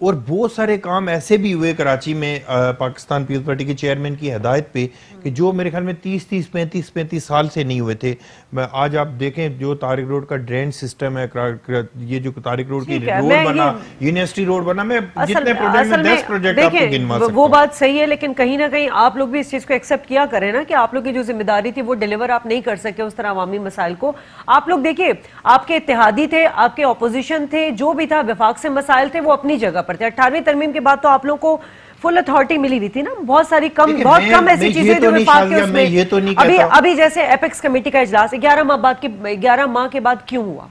اور بہت سارے کام ایسے بھی ہوئے کراچی میں پاکستان پیپلز پارٹی کے چیئرمین کی ہدایت پہ کہ جو میرے خیال میں 35 سال سے نہیں ہوئے تھے. آج آپ دیکھیں جو طارق روڈ کا ڈرین سسٹم ہے, یہ جو طارق روڈ کی روڈ بنا, یونیورسٹی روڈ بنا, میں جتنے پروجیکٹ میں 10 پروجیکٹ آپ کو گنوا سکتا ہوں. وہ بات صحیح ہے, لیکن کہیں نہ کہیں آپ لوگ بھی اس چیز کو ایکسیپٹ کیا کریں نا کہ آپ لوگ کی جو ذمہ داری تھی وہ ڈیلیور آپ نہیں کر سکے اس طرح عوامی مسائل کو. آپ لوگ دیکھیے, آپ کے اتحادی تھے, آپ کے اپوزیشن تھے, جو بھی تھا وفاق سے مسائل تھے وہ اپنی جگہ پر تھے. 18ویں ترمیم کے بعد تو آپ لوگوں کو فل اتھارٹی ملی ہوئی تھی نا, بہت ساری بہت کم ایسی چیزیں جو وفاق کے اس میں ابھی جیسے ایپیکس کمیٹی کا اجلاس 11 ماہ کے بعد کیوں ہوا,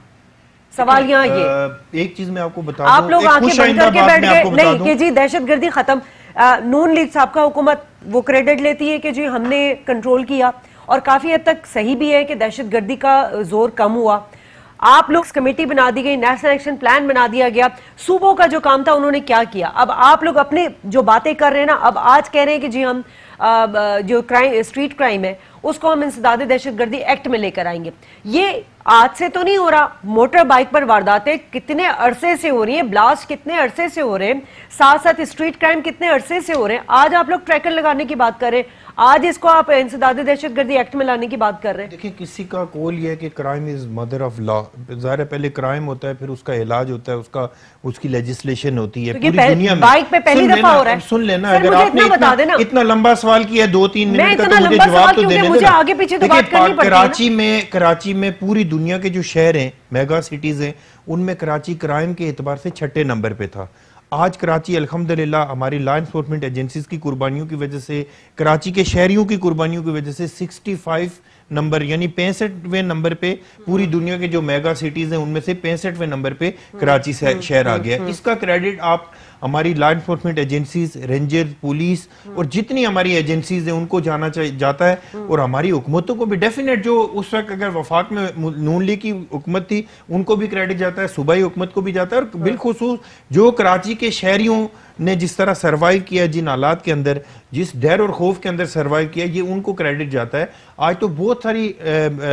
سوال یہاں یہ. ایک چیز میں آپ کو بتا دوں, آپ لوگ آنکھیں بند کر کے بیٹھ گئے نہیں کہ جی دہشت گردی ختم. نون لیگ صاحب کا حکومت وہ کریڈٹ لیتی ہے کہ جی ہم نے کنٹرول کیا, اور کافی حد تک صحیح بھی ہے کہ دہشت گردی کا زور کم ہوا. آپ لوگ کمیٹی بنا دی گئی, نیشنل ایکشن پلان بنا دیا گیا, صوبوں کا جو کام تھا انہوں نے کیا کیا. اب آپ لوگ اپنے جو باتیں کر رہے ہیں نا, اب آج کہہ رہے ہیں کہ جی ہم جو اسٹریٹ کرائم ہے اس کو ہم انسداد دہشت گردی ایکٹ میں لے کر آئیں گے. یہ آج سے تو نہیں ہو رہا, موٹر بائک پر وارداتیں کتنے عرصے سے ہو رہی ہیں, بلاسٹ کتنے عرصے سے ہو رہے ہیں, ساتھ ساتھ اسٹریٹ کرائم کتنے عرصے سے ہو رہے ہیں. آج آپ لوگ ٹریکر لگانے کی بات کر رہے ہیں, آج اس کو آپ انسداد دہشت گردی ایکٹ میں لانے کی بات کر رہے ہیں. دیکھیں کسی کا قول یہ ہے کہ crime is mother of law. ظاہر ہے پہلے کرائم ہوتا ہے, پھر اس کا علاج ہوتا ہے, اس کی لیجسلیشن ہوتی ہے پوری دنیا میں. بائک پہ پہلی دفعہ ہو رہا ہے. سن لینا, اگر آپ نے اتنا لمبا سوال کیا 2-3 منٹ کا تو مجھے جواب تو دینے دیں. کراچی میں پوری دنیا کے جو شہر ہیں, میگا سٹیز ہیں, ان میں کراچی کرائم کے اعتبار سے 6 نمبر پہ تھا. آج کراچی الحمدللہ ہماری لا انفورسمنٹ ایجنسیز کی قربانیوں کی وجہ سے, کراچی کے شہریوں کی قربانیوں کی وجہ سے 65 نمبر یعنی 65ویں نمبر پہ پوری دنیا کے جو میگا سٹیز ہیں ان میں سے 65ویں نمبر پہ کراچی شہر آ گیا. اس کا کریڈٹ آپ ہماری law enforcement agencies, ranger, police اور جتنی ہماری ایجنسیز ہیں ان کو جاتا ہے, اور ہماری حکومتوں کو بھی ڈیفینیٹ, جو اس وقت اگر وفاق میں نون لیگ کی حکومت تھی ان کو بھی کریڈٹ جاتا ہے, صوبائی حکومت کو بھی جاتا ہے, اور بالخصوص جو کراچی کے شہریوں نے جس طرح سروائیو کیا, جن حالات کے اندر, جس ڈر اور خوف کے اندر سروائیو کیا, یہ ان کو کریڈٹ جاتا ہے. آج تو بہت ساری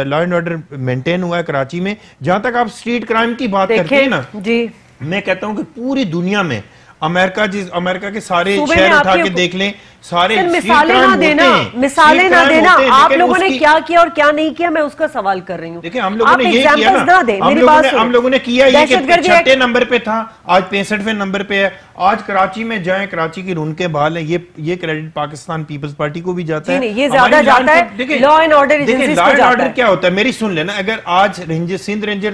لا اینڈ آرڈر مینٹین ہوا ہے کراچی میں. جہاں تک آپ اسٹریٹ کرائم کی بات کرتے ہیں نا, میں کہتا ہوں کہ پوری دنیا میں امریکہ کے سارے شہر اٹھا کے دیکھ لیں, سارے مثالیں نہ دینا, آپ لوگوں نے کیا کیا اور کیا نہیں کیا, میں اس کا سوال کر رہی ہوں. دیکھیں ہم لوگوں نے یہ کیا نا, ہم لوگوں نے کیا یہ کہ 6 نمبر پہ تھا, آج 65ویں نمبر پہ ہے. آج کراچی میں جائیں, کراچی کی رونقیں بحال ہیں, یہ کریڈٹ پاکستان پیپلز پارٹی کو بھی جاتا ہے. یہ زیادہ جاتا ہے لا اینڈ آرڈر ایجنسیز کو جاتا ہے. کیا ہوتا ہے میری سن لینا, اگر آج سندھ رینجر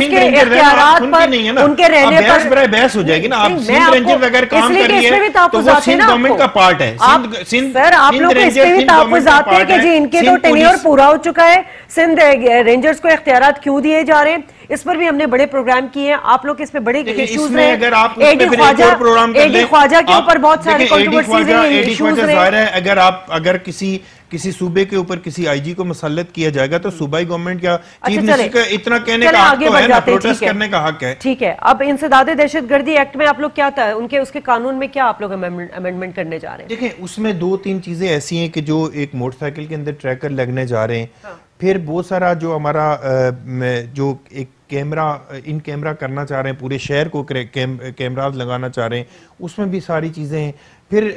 کے اختیارات پر ان کے رہنے پر بحث ہو جائے گی نا. آپ سندھ رینجر اگر کام کر رہی ہے تو وہ سندھ گورنمنٹ کا پارٹ ہے. سر آپ لوگ کو اس پہ بھی تحفظات ہیں کہ جی ان کے تو ٹینیور پورا ہو چکا ہے, سندھ رینجرز کو اختیارات کیوں دیے جا رہے ہیں, اس پر بھی ہم نے بڑے پروگرام کیے ہیں. آپ لوگ اس پہ بڑے ایشوز ہیں, اے ڈی خواجہ کے اوپر بہت سارے کنٹروورسیز ہیں, ایشوز ہیں. اگر کسی صوبے کے اوپر کسی آئی جی کو مسلط کیا جائے گا تو صوبائی گورنمنٹ کیا چیف منسٹر کا اتنا کہنے کا حق تو ہے نا, پروٹیسٹ کرنے کا حق ہے. ٹھیک ہے, اب انسداد دہشت گردی ایکٹ میں آپ لوگ کیا تھا, اس کے قانون میں کیا آپ لوگ امینڈمنٹ کرنے جا رہے ہیں؟ دیکھیں اس میں 2-3 چیزیں ایسی ہیں کہ جو ایک موٹر سائیکل کے اندر ٹریکر لگنے جا رہے ہیں, پھر بہت سارا جو ہمارا جو ایک کیمرہ کرنا چاہ رہے ہیں, پورے شہر کو کیمراز لگانا چاہ رہے ہیں, اس میں بھی ساری چیزیں ہیں. پھر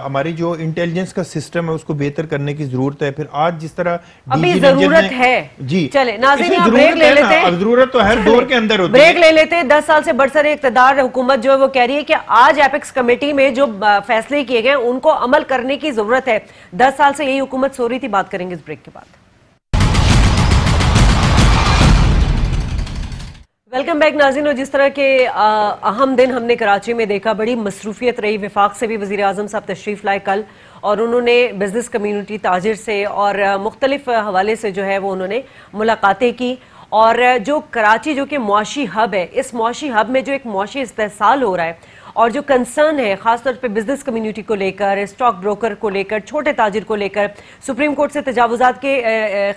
ہماری جو انٹیلیجنس کا سسٹم ہے اس کو بہتر کرنے کی ضرورت ہے. پھر آج جس طرح ابھی ضرورت ہے, جی چلے ناظرین آپ بریک لے لیتے ہیں, ضرورت تو ہر دور کے اندر ہوتی ہے, بریک لے لیتے ہیں. 10 سال سے برسر اقتدار حکومت جو ہے وہ کہہ رہی ہے کہ آج ایپیکس کمیٹی میں جو فیصلے کیے گئے ان کو عمل کرنے کی ضرورت ہے. 10 سال سے یہی حکومت سو رہی تھی. بات کریں گے اس بریک کے بعد. ویلکم بیک ناظرین. اور جس طرح کے اہم دن ہم نے کراچی میں دیکھا, بڑی مصروفیت رہی. وفاق سے بھی وزیر اعظم صاحب تشریف لائے کل, اور انہوں نے بزنس کمیونٹی, تاجر سے اور مختلف حوالے سے جو ہے وہ انہوں نے ملاقاتیں کی. اور جو کراچی جو کہ معاشی ہب ہے, اس معاشی ہب میں جو ایک معاشی استحصال ہو رہا ہے اور جو کنسرن ہے خاص طور پہ بزنس کمیونٹی کو لے کر, اسٹاک بروکر کو لے کر, چھوٹے تاجر کو لے کر, سپریم کورٹ سے تجاوزات کے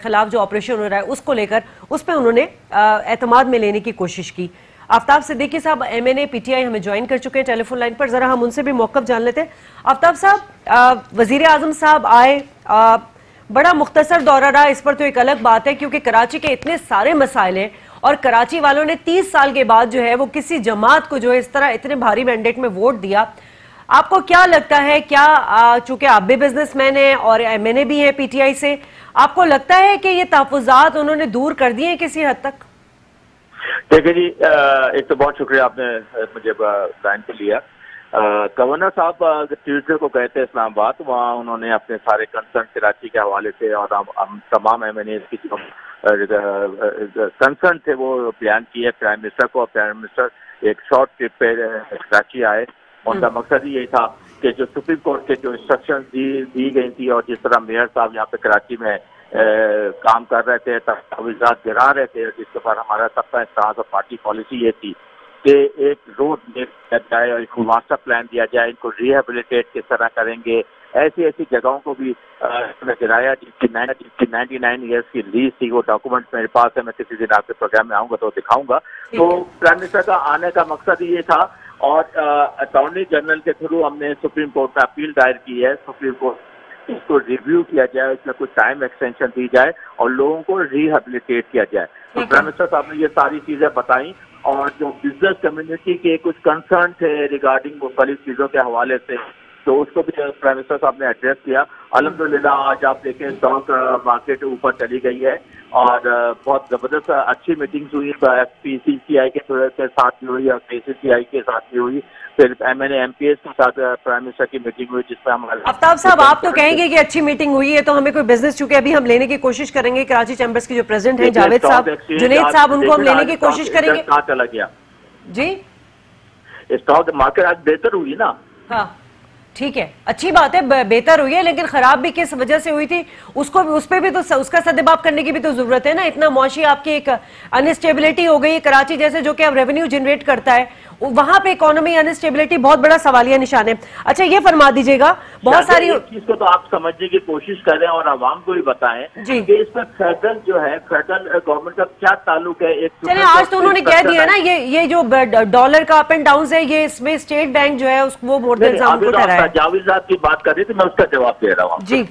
خلاف جو آپریشن ہو رہا ہے اس کو لے کر, اس پہ انہوں نے اعتماد میں لینے کی کوشش کی. آفتاب صدیقی صاحب M N A P T I ہمیں جوائن کر چکے ہیں ٹیلی فون لائن پر, ذرا ہم ان سے بھی موقف جان لیتے ہیں. آفتاب صاحب, وزیر اعظم صاحب آئے, بڑا مختصر دورہ رہا, اس پر تو ایک الگ بات ہے کیونکہ کراچی کے اتنے سارے مسائل ہیں اور کراچی والوں نے 30 سال کے بعد جو ہے وہ کسی جماعت کو جو ہے اس طرح اتنے بھاری مینڈیٹ میں ووٹ دیا. آپ کو کیا لگتا ہے, کیا چونکہ آپ بھی بزنس مین ہیں اور ایم این اے بھی ہیں پی ٹی آئی سے, آپ کو لگتا ہے کہ یہ تحفظات انہوں نے دور کر دیے ہیں کسی حد تک؟ دیکھیں جی, ایک تو بہت شکریہ آپ نے مجھے لائن پہ لیا. گورنر صاحب ٹیوزڈے کو گئے تھے اسلام آباد, وہاں انہوں نے اپنے سارے کنسرن کراچی کے حوالے سے اور ہم تمام ایم این اے کی جو کنسرن تھے وہ بیان کیے پرائم منسٹر کو. پرائم منسٹر ایک شارٹ ٹرپ پہ کراچی آئے. ان کا مقصد یہی تھا کہ جو سپریم کورٹ کے جو انسٹرکشن دی گئی تھی اور جس طرح میئر صاحب یہاں پہ کراچی میں کام کر رہے تھے, تجاویزات گرا رہے تھے, جس کے بعد ہمارا سب کا پارٹی پالیسی یہ تھی کہ ایک روڈ میپ کیا جائے اور ایک ماسٹر پلان دیا جائے, ان کو ریہیبلیٹیٹ کس طرح کریں گے. ایسی جگہوں کو بھی گرایا جس کی 99 ایئرس کی لیز تھی. وہ ڈاکومنٹ میرے پاس ہے, میں کسی دن آپ کے پروگرام میں آؤں گا تو دکھاؤں گا. تو پرائم منسٹر کا آنے کا مقصد یہ تھا اور اٹارنی جنرل کے تھرو ہم نے سپریم کورٹ میں اپیل دائر کی ہے. سپریم کورٹ اس کو ریویو کیا جائے, اس میں کچھ ٹائم ایکسٹینشن دی جائے اور لوگوں کو ریہیبلیٹیٹ کیا جائے. تو پرائم منسٹر صاحب نے یہ ساری چیزیں بتائیں اور جو بزنس کمیونٹی کے کچھ کنسرن تھے ریگارڈنگ مختلف چیزوں کے حوالے سے تو اس کو بھی پرائم منسٹر صاحب نے ایڈریس کیا. الحمدللہ آج آپ دیکھیں اسٹاک مارکیٹ اوپر چلی گئی ہے اور بہت زبردست اچھی میٹنگز ہوئی. پی سی سی آئی کے ساتھ بھی ہوئی اور کے سی سی آئی کے ساتھ بھی ہوئی. پھر M N A M P S کے ساتھ پرائم منسٹر کی میٹنگ ہوئی جس میں ہمارے. آفتاب صاحب آپ تو کہیں گے کہ اچھی میٹنگ ہوئی ہے, تو ہمیں کوئی بزنس چونکہ ابھی ہم لینے کی کوشش کریں گے. کراچی چیمبرز کے جو پریزیڈنٹ ہیں جاوید صاحب, جنید صاحب, ان کو ہم لینے کی کوشش کریں گے. کہاں چلا گیا جی؟ اسٹاک مارکیٹ آج بہتر ہوئی نا. ہاں ٹھیک ہے, اچھی بات ہے, بہتر ہوئی ہے, لیکن خراب بھی کس وجہ سے ہوئی تھی اس پہ بھی تو اس کا سدباب کرنے کی بھی تو ضرورت ہے نا. اتنا معاشی آپ کی ایک انسٹیبلٹی ہو گئی کراچی جیسے جو کہ اب ریونیو جنریٹ کرتا ہے, وہاں پہ اکانومی انسٹیبلٹی بہت بڑا سوالیہ نشان ہے. اچھا یہ فرما دیجئے گا, بہت ساری چیز کو تو آپ سمجھنے کی کوشش کریں اور عوام کو بھی بتائیں کہ اس میں فیڈرل جو ہے فیڈرل گورنمنٹ کا کیا تعلق ہے. چلیں آج تو انہوں نے کہہ دیا نا یہ جو ڈالر کا اپ اینڈ ڈاؤنز ہے یہ اس میں اسٹیٹ بینک جو ہے وہ مورد الزام کو ٹھہرایا ہے. جاوید صاحب کی بات کر رہی تھی, میں اس کا جواب دے رہا ہوں. جی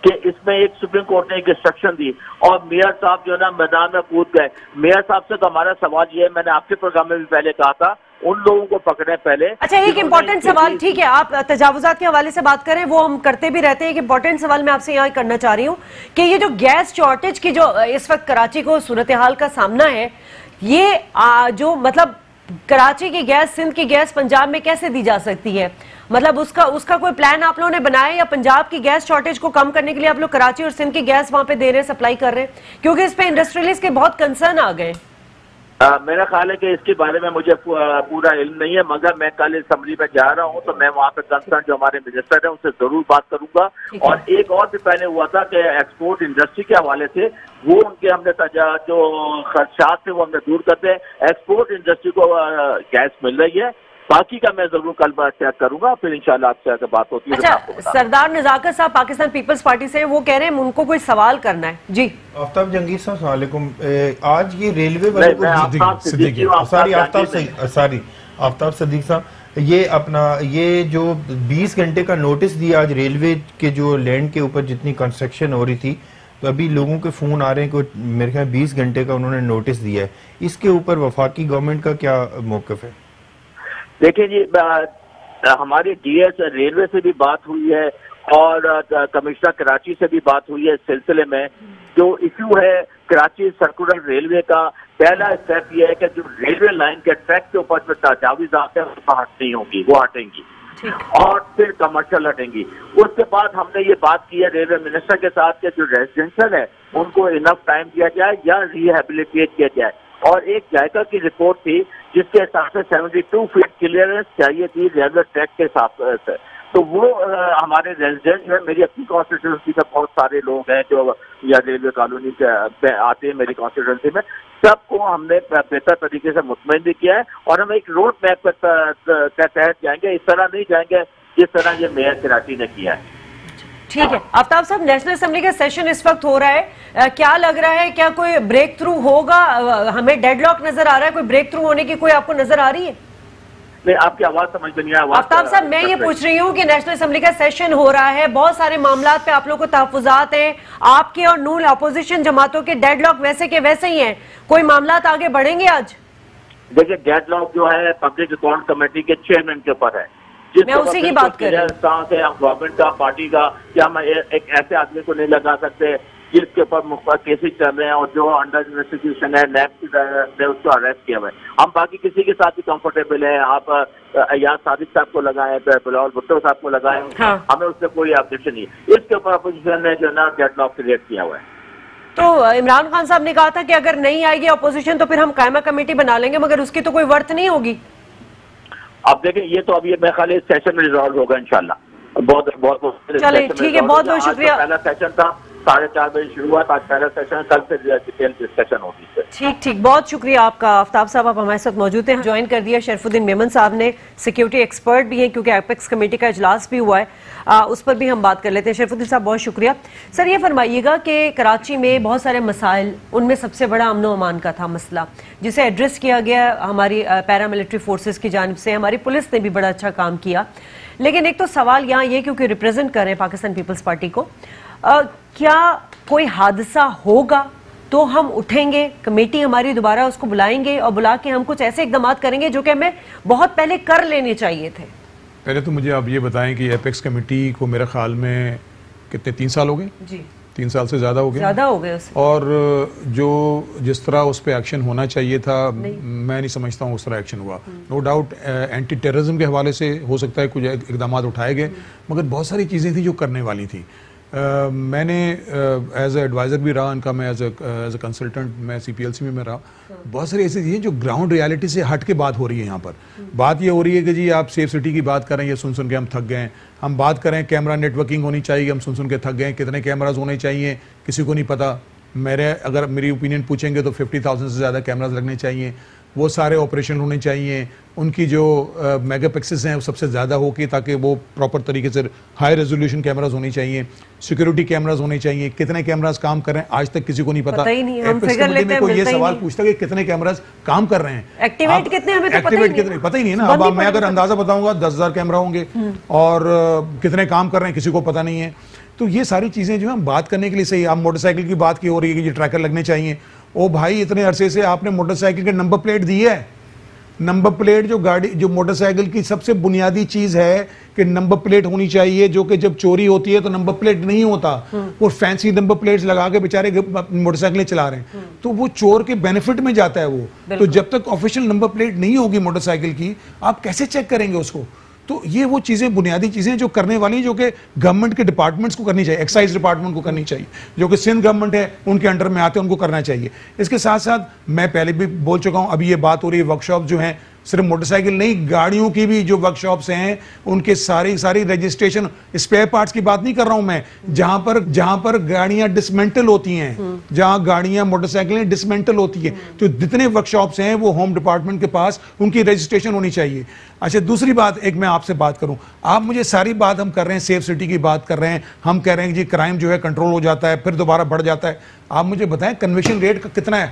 کہ اس میں ایک سپریم کورٹ نے ایک انسٹرکشن دی اور میئر صاحب جو ہے نا میدان میں کود گئے. میئر صاحب سے تو ہمارا سوال یہ ہے, میں نے آپ کے پروگرام میں بھی پہلے کہا تھا, ان لوگوں کو پکڑیں پہلے. اچھا ایک امپورٹنٹ سوال, ٹھیک ہے آپ تجاوزات کے حوالے سے بات کریں, وہ ہم کرتے بھی رہتے ہیں. ایک امپورٹنٹ سوال میں آپ سے یہاں کرنا چاہ رہی ہوں کہ یہ جو گیس شارٹیج کی جو اس وقت کراچی کو صورتحال کا سامنا ہے, یہ جو مطلب کراچی کی گیس, سندھ کی گیس پنجاب میں کیسے دی جا سکتی ہے؟ مطلب اس کا کوئی پلان آپ لوگوں نے بنایا یا پنجاب کی گیس شارٹیج کو کم کرنے کے لیے آپ لوگ کراچی اور سندھ کی گیس وہاں پہ دے رہے ہیں, سپلائی کر رہے ہیں؟ کیونکہ اس پہ انڈسٹریلسٹ کے بہت کنسرن آ گئے. میرا خیال ہے کہ اس کے بارے میں مجھے پورا علم نہیں ہے, مگر میں کل اسمبلی میں جا رہا ہوں تو میں وہاں پہ کنسرن جو ہمارے منسٹر ہیں ان سے ضرور بات کروں گا. اور ایک اور بھی پہلے ہوا تھا کہ ایکسپورٹ انڈسٹری کے حوالے سے وہ ان کے ہم نے جو خدشات تھے وہ ہم نے دور کرتے ہیں. ایکسپورٹ انڈسٹری کو گیس مل رہی ہے, باقی کا میں ضرور کل چیک کروں گا, پھر انشاءاللہ آپ سے بات ہوتی ہے. اچھا سردار نزاکت صاحب پاکستان پیپلز پارٹی سے وہ کہہ رہے ہیں ان کو کوئی سوال کرنا ہے. جی آفتاب جہانگیر صاحب السلام علیکم. آج یہ ریلوے والے کو آفتاب صدیق صاحب یہ جو 20 گھنٹے کا نوٹس دیا آج ریلوے کے جو لینڈ کے اوپر جتنی کنسٹرکشن ہو رہی تھی, تو ابھی لوگوں کے فون آ رہے ہیں کہ میرے خیال 20 گھنٹے کا انہوں نے نوٹس دیا ہے. اس کے اوپر وفاقی گورنمنٹ کا کیا موقف ہے؟ دیکھیں جی, ہماری ڈی ایس ریلوے سے بھی بات ہوئی ہے اور کمشنر کراچی سے بھی بات ہوئی ہے اس سلسلے میں. جو ایشو ہے کراچی سرکولر ریلوے کا, پہلا اسٹیپ یہ ہے کہ جو ریلوے لائن کے ٹریک کے اوپر جو تجاویزات ہیں وہ ہٹنی ہوں گی, وہ ہٹیں گی اور پھر کمرشل ہٹیں گی. اس کے بعد ہم نے یہ بات کی ہے ریلوے منسٹر کے ساتھ کہ جو ریزیڈینشل ہے ان کو انف ٹائم دیا جائے یا ریہیبلیٹیٹ کیا جائے. اور ایک جائکا کی رپورٹ تھی جس کے حساب سے 72 فیٹ کلیئرنس چاہیے تھی ریلوے ٹریک کے حساب سے. تو وہ ہمارے ریزیڈنٹ جو ہے, میری اپنی کانسٹیٹوئنسی میں بہت سارے لوگ ہیں جو یا ریلوے کالونی سے آتے ہیں میری کانسٹیٹوئنسی میں, سب کو ہم نے بہتر طریقے سے مطمئن بھی کیا ہے اور ہم ایک روڈ میپ کے تحت جائیں گے. اس طرح نہیں جائیں گے جس طرح یہ میئر کراچی نے کیا ہے. ٹھیک ہے آفتاب صاحب, نیشنل اسمبلی کا سیشن اس وقت ہو رہا ہے, کیا لگ رہا ہے, کیا کوئی بریک تھرو ہوگا؟ ہمیں ڈیڈ لاک نظر آ رہا ہے, کوئی بریک تھرو ہونے کی کوئی آپ کو نظر آ رہی ہے؟ نہیں آپ کی آواز سمجھ میں نہیں آئی. آفتاب صاحب میں یہ پوچھ رہی ہوں کہ نیشنل اسمبلی کا سیشن ہو رہا ہے, بہت سارے معاملات پہ آپ لوگوں کو تحفظات ہیں, آپ کے اور نون اپوزیشن جماعتوں کے ڈیڈ لاک ویسے کے ویسے ہی ہیں, کوئی معاملات آگے بڑھیں گے آج؟ دیکھیں ڈیڈ لاک جو ہے پبلک اکاؤنٹ کمیٹی کے چیئرمین کے اوپر ہے, میں اسی کی بات کر رہی ہوں. گورنمنٹ کا پارٹی کا کیا ہم ایک ایسے آدمی کو نہیں لگا سکتے جس کے اوپر مختلف کیسز چل رہے ہیں اور جو انڈر انویسٹیگیشن ہے, نیب نے اس کو اریسٹ کیا ہوا ہے. ہم باقی کسی کے ساتھ بھی کمفرٹیبل ہیں. آپ یا صادق صاحب کو لگائیں, بلاول بھٹو صاحب کو لگائیں, ہمیں اس سے کوئی آبجیکشن نہیں. اس کے اوپر اپوزیشن نے جو ہے نا ڈیڈ لاک کریٹ کیا ہوا ہے. تو عمران خان صاحب نے کہا تھا کہ اگر نہیں آئے گی اپوزیشن تو پھر ہم قائمہ کمیٹی بنا لیں گے, مگر اس کی تو کوئی ورت نہیں ہوگی. اب دیکھیں یہ تو اب یہ میں خالی سیشن میں ریزالو ہوگا انشاءاللہ. بہت چلیں ٹھیک ہے, بہت بہت شکریہ. پہلا سیشن تھا 4:30 بجے شروع ہوا تھا, آج پہلا سیشن, کل سے ڈیٹیل ڈسکشن ہوگی. ٹھیک, بہت شکریہ آپ کا. آفتاب صاحب آپ ہمارے ساتھ موجود ہیں. جوائن کر دیا شرف الدین میمن صاحب نے, سیکیورٹی ایکسپرٹ بھی ہیں کیونکہ ایپیکس کمیٹی کا اجلاس بھی ہوا ہے, اس پر بھی ہم بات کر لیتے ہیں. شرف الدین صاحب بہت شکریہ. سر یہ فرمائیے گا کہ کراچی میں بہت سارے مسائل, ان میں سب سے بڑا امن و امان کا تھا مسئلہ, جسے ایڈریس کیا گیا ہماری پیراملٹری فورسز کی جانب سے. ہماری پولیس نے بھی بڑا اچھا کام کیا, لیکن ایک تو سوال یہاں یہ کیونکہ ریپرزینٹ کر رہے ہیں پاکستان پیپلز پارٹی کو, کیا کوئی حادثہ ہوگا تو ہم اٹھیں گے, کمیٹی ہماری دوبارہ اس کو بلائیں گے اور بلا کے ہم کچھ ایسے اقدامات کریں گے جو کہ ہمیں بہت پہلے کر لینے چاہیے تھے؟ پہلے تو مجھے آپ یہ بتائیں کہ ایپیکس کمیٹی کو میرے خیال میں کتنے 3 سال ہو گئے؟ جی 3 سال سے زیادہ ہو گئے. اور جو جس طرح اس پہ ایکشن ہونا چاہیے تھا میں نہیں سمجھتا ہوں اس طرح ایکشن ہوا. نو ڈاؤٹ اینٹی ٹیررزم کے حوالے سے ہو سکتا ہے کچھ اقدامات اٹھائے گئے, مگر بہت ساری چیزیں تھیں جو کرنے والی تھیں. میں نے ایز اے ایڈوائزر بھی رہا ان کا, میں ایز اے کنسلٹنٹ میں CPLC میں رہا. بہت ساری ایسی چیزیں جو گراؤنڈ ریالٹی سے ہٹ کے بات ہو رہی ہے. یہاں پر بات یہ ہو رہی ہے کہ جی آپ سیف سٹی کی بات کریں, یہ سن کے ہم تھک گئے ہیں. ہم بات کریں کیمرہ نیٹ ورکنگ ہونی چاہیے, ہم سن کے تھک گئے ہیں. کتنے کیمراز ہونے چاہیے کسی کو نہیں پتا. اگر میری اوپینین پوچھیں گے تو 50,000 سے زیادہ کیمراز لگنے چاہیے. وہ سارے آپریشن ہونے چاہیے, ان کی جو میگا پکسلز ہیں وہ سب سے زیادہ ہو کے, تاکہ وہ پراپر طریقے سے ہائی ریزولوشن کیمراز ہونی چاہیے, سیکیورٹی کیمراز ہونے چاہیے. کتنے کیمراز کام کر رہے ہیں آج تک کسی کو نہیں پتا. میں کوئی یہ سوال پوچھتا کہ کتنے کیمراز کام کر رہے ہیں, ایکٹیویٹ کتنے پتہ ہی نہیں نا. اب میں اگر اندازہ بتاؤں گا 10,000 کیمرہ ہوں گے, اور کتنے کام کر رہے ہیں کسی کو پتہ نہیں ہے. تو یہ ساری چیزیں جو ہم بات کرنے کے لیے صحیح. آپ موٹر سائیکل کی بات کی ہو رہی ہے کہ یہ ٹریکر لگنے چاہیے. او بھائی اتنے عرصے سے آپ نے موٹر سائیکل کے نمبر پلیٹ دی ہے. نمبر پلیٹ جو موٹر سائیکل کی سب سے بنیادی چیز ہے کہ نمبر پلیٹ ہونی چاہیے, جو کہ جب چوری ہوتی ہے تو نمبر پلیٹ نہیں ہوتا, وہ فینسی نمبر پلیٹس لگا کے بیچارے موٹر سائیکلیں چلا رہے ہیں, تو وہ چور کے بینیفٹ میں جاتا ہے وہ. تو جب تک آفیشیل نمبر پلیٹ نہیں ہوگی موٹر سائیکل کی, آپ کیسے چیک کریں گے اس کو؟ تو یہ وہ چیزیں بنیادی چیزیں جو کرنے والی ہیں, جو کہ گورنمنٹ کے ڈپارٹمنٹس کو کرنی چاہیے. ایکسائز ڈپارٹمنٹ کو کرنی چاہیے, جو کہ سندھ گورنمنٹ ہے ان کے انڈر میں آتے ہیں, ان کو کرنا چاہیے. اس کے ساتھ ساتھ میں پہلے بھی بول چکا ہوں, ابھی یہ بات ہو رہی ہے ورک شاپ جو ہیں, صرف موٹر سائیکل نہیں گاڑیوں کی بھی جو ورک شاپس ہیں ان کے ساری رجسٹریشن, اسپیئر پارٹس کی بات نہیں کر رہا ہوں میں, جہاں پر گاڑیاں ڈسمینٹل ہوتی ہیں, جہاں گاڑیاں موٹر سائیکلیں ڈسمینٹل ہوتی ہیں, تو جتنے ورک شاپس ہیں وہ ہوم ڈپارٹمنٹ کے پاس ان کی رجسٹریشن ہونی چاہیے. اچھا دوسری بات ایک میں آپ سے بات کروں, آپ مجھے ساری بات ہم کر رہے ہیں سیف سٹی کی بات کر رہے ہیں, ہم کہہ رہے ہیں کہ جی کرائم جو ہے کنٹرول ہو جاتا ہے پھر دوبارہ بڑھ جاتا ہے. آپ مجھے بتائیں کنوکشن ریٹ کتنا ہے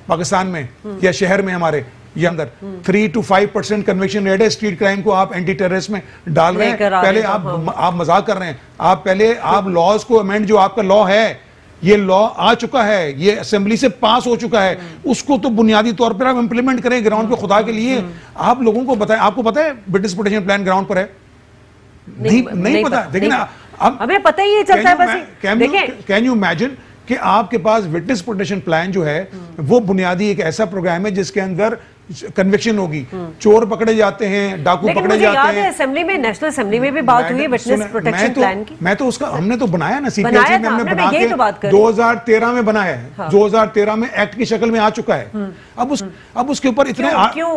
پاکستان میں یا شہر میں ہمارے یہ اندر؟ 3 to 5% کنوکشن ریٹ ہے. اسٹریٹ کرائم کو آپ اینٹی ٹیررسٹ میں ڈال رہے ہیں. پہلے آپ مذاق کر رہے ہیں, پہلے آپ لاز کو امینڈ, جو آپ کا لا ہے یہ لا آ چکا ہے, یہ اسمبلی سے پاس ہو چکا ہے, اس کو تو بنیادی طور پر آپ امپلیمنٹ کریں گراؤنڈ پہ. خدا کے لیے آپ لوگوں کو بتائیں, آپ کو پتا ہے وٹنس پروٹیکشن پلان گراؤنڈ پر ہے؟ نہیں پتا. دیکھیں نا ہمیں پتہ ہی نہیں چلتا ہے. بس کین یو امیجن کہ آپ کے پاس وٹنس پروٹیکشن پلان جو ہے وہ بنیادی ایک ایسا پروگرام ہے جس کے اندر کنوکشن ہوگی, چور پکڑے جاتے ہیں, ڈاکو پکڑے جاتے ہیں. اسمبلی میں, نیشنل اسمبلی میں بھی بات ہوئی وٹنس پروٹیکشن پلان کی. میں تو اس کا ہم نے تو بنایا نا CPLC میں, ہم نے بنا کے 2013 میں بنایا ہے, 2013 میں ایکٹ کی شکل میں آ چکا ہے. اب اس کے اوپر اتنے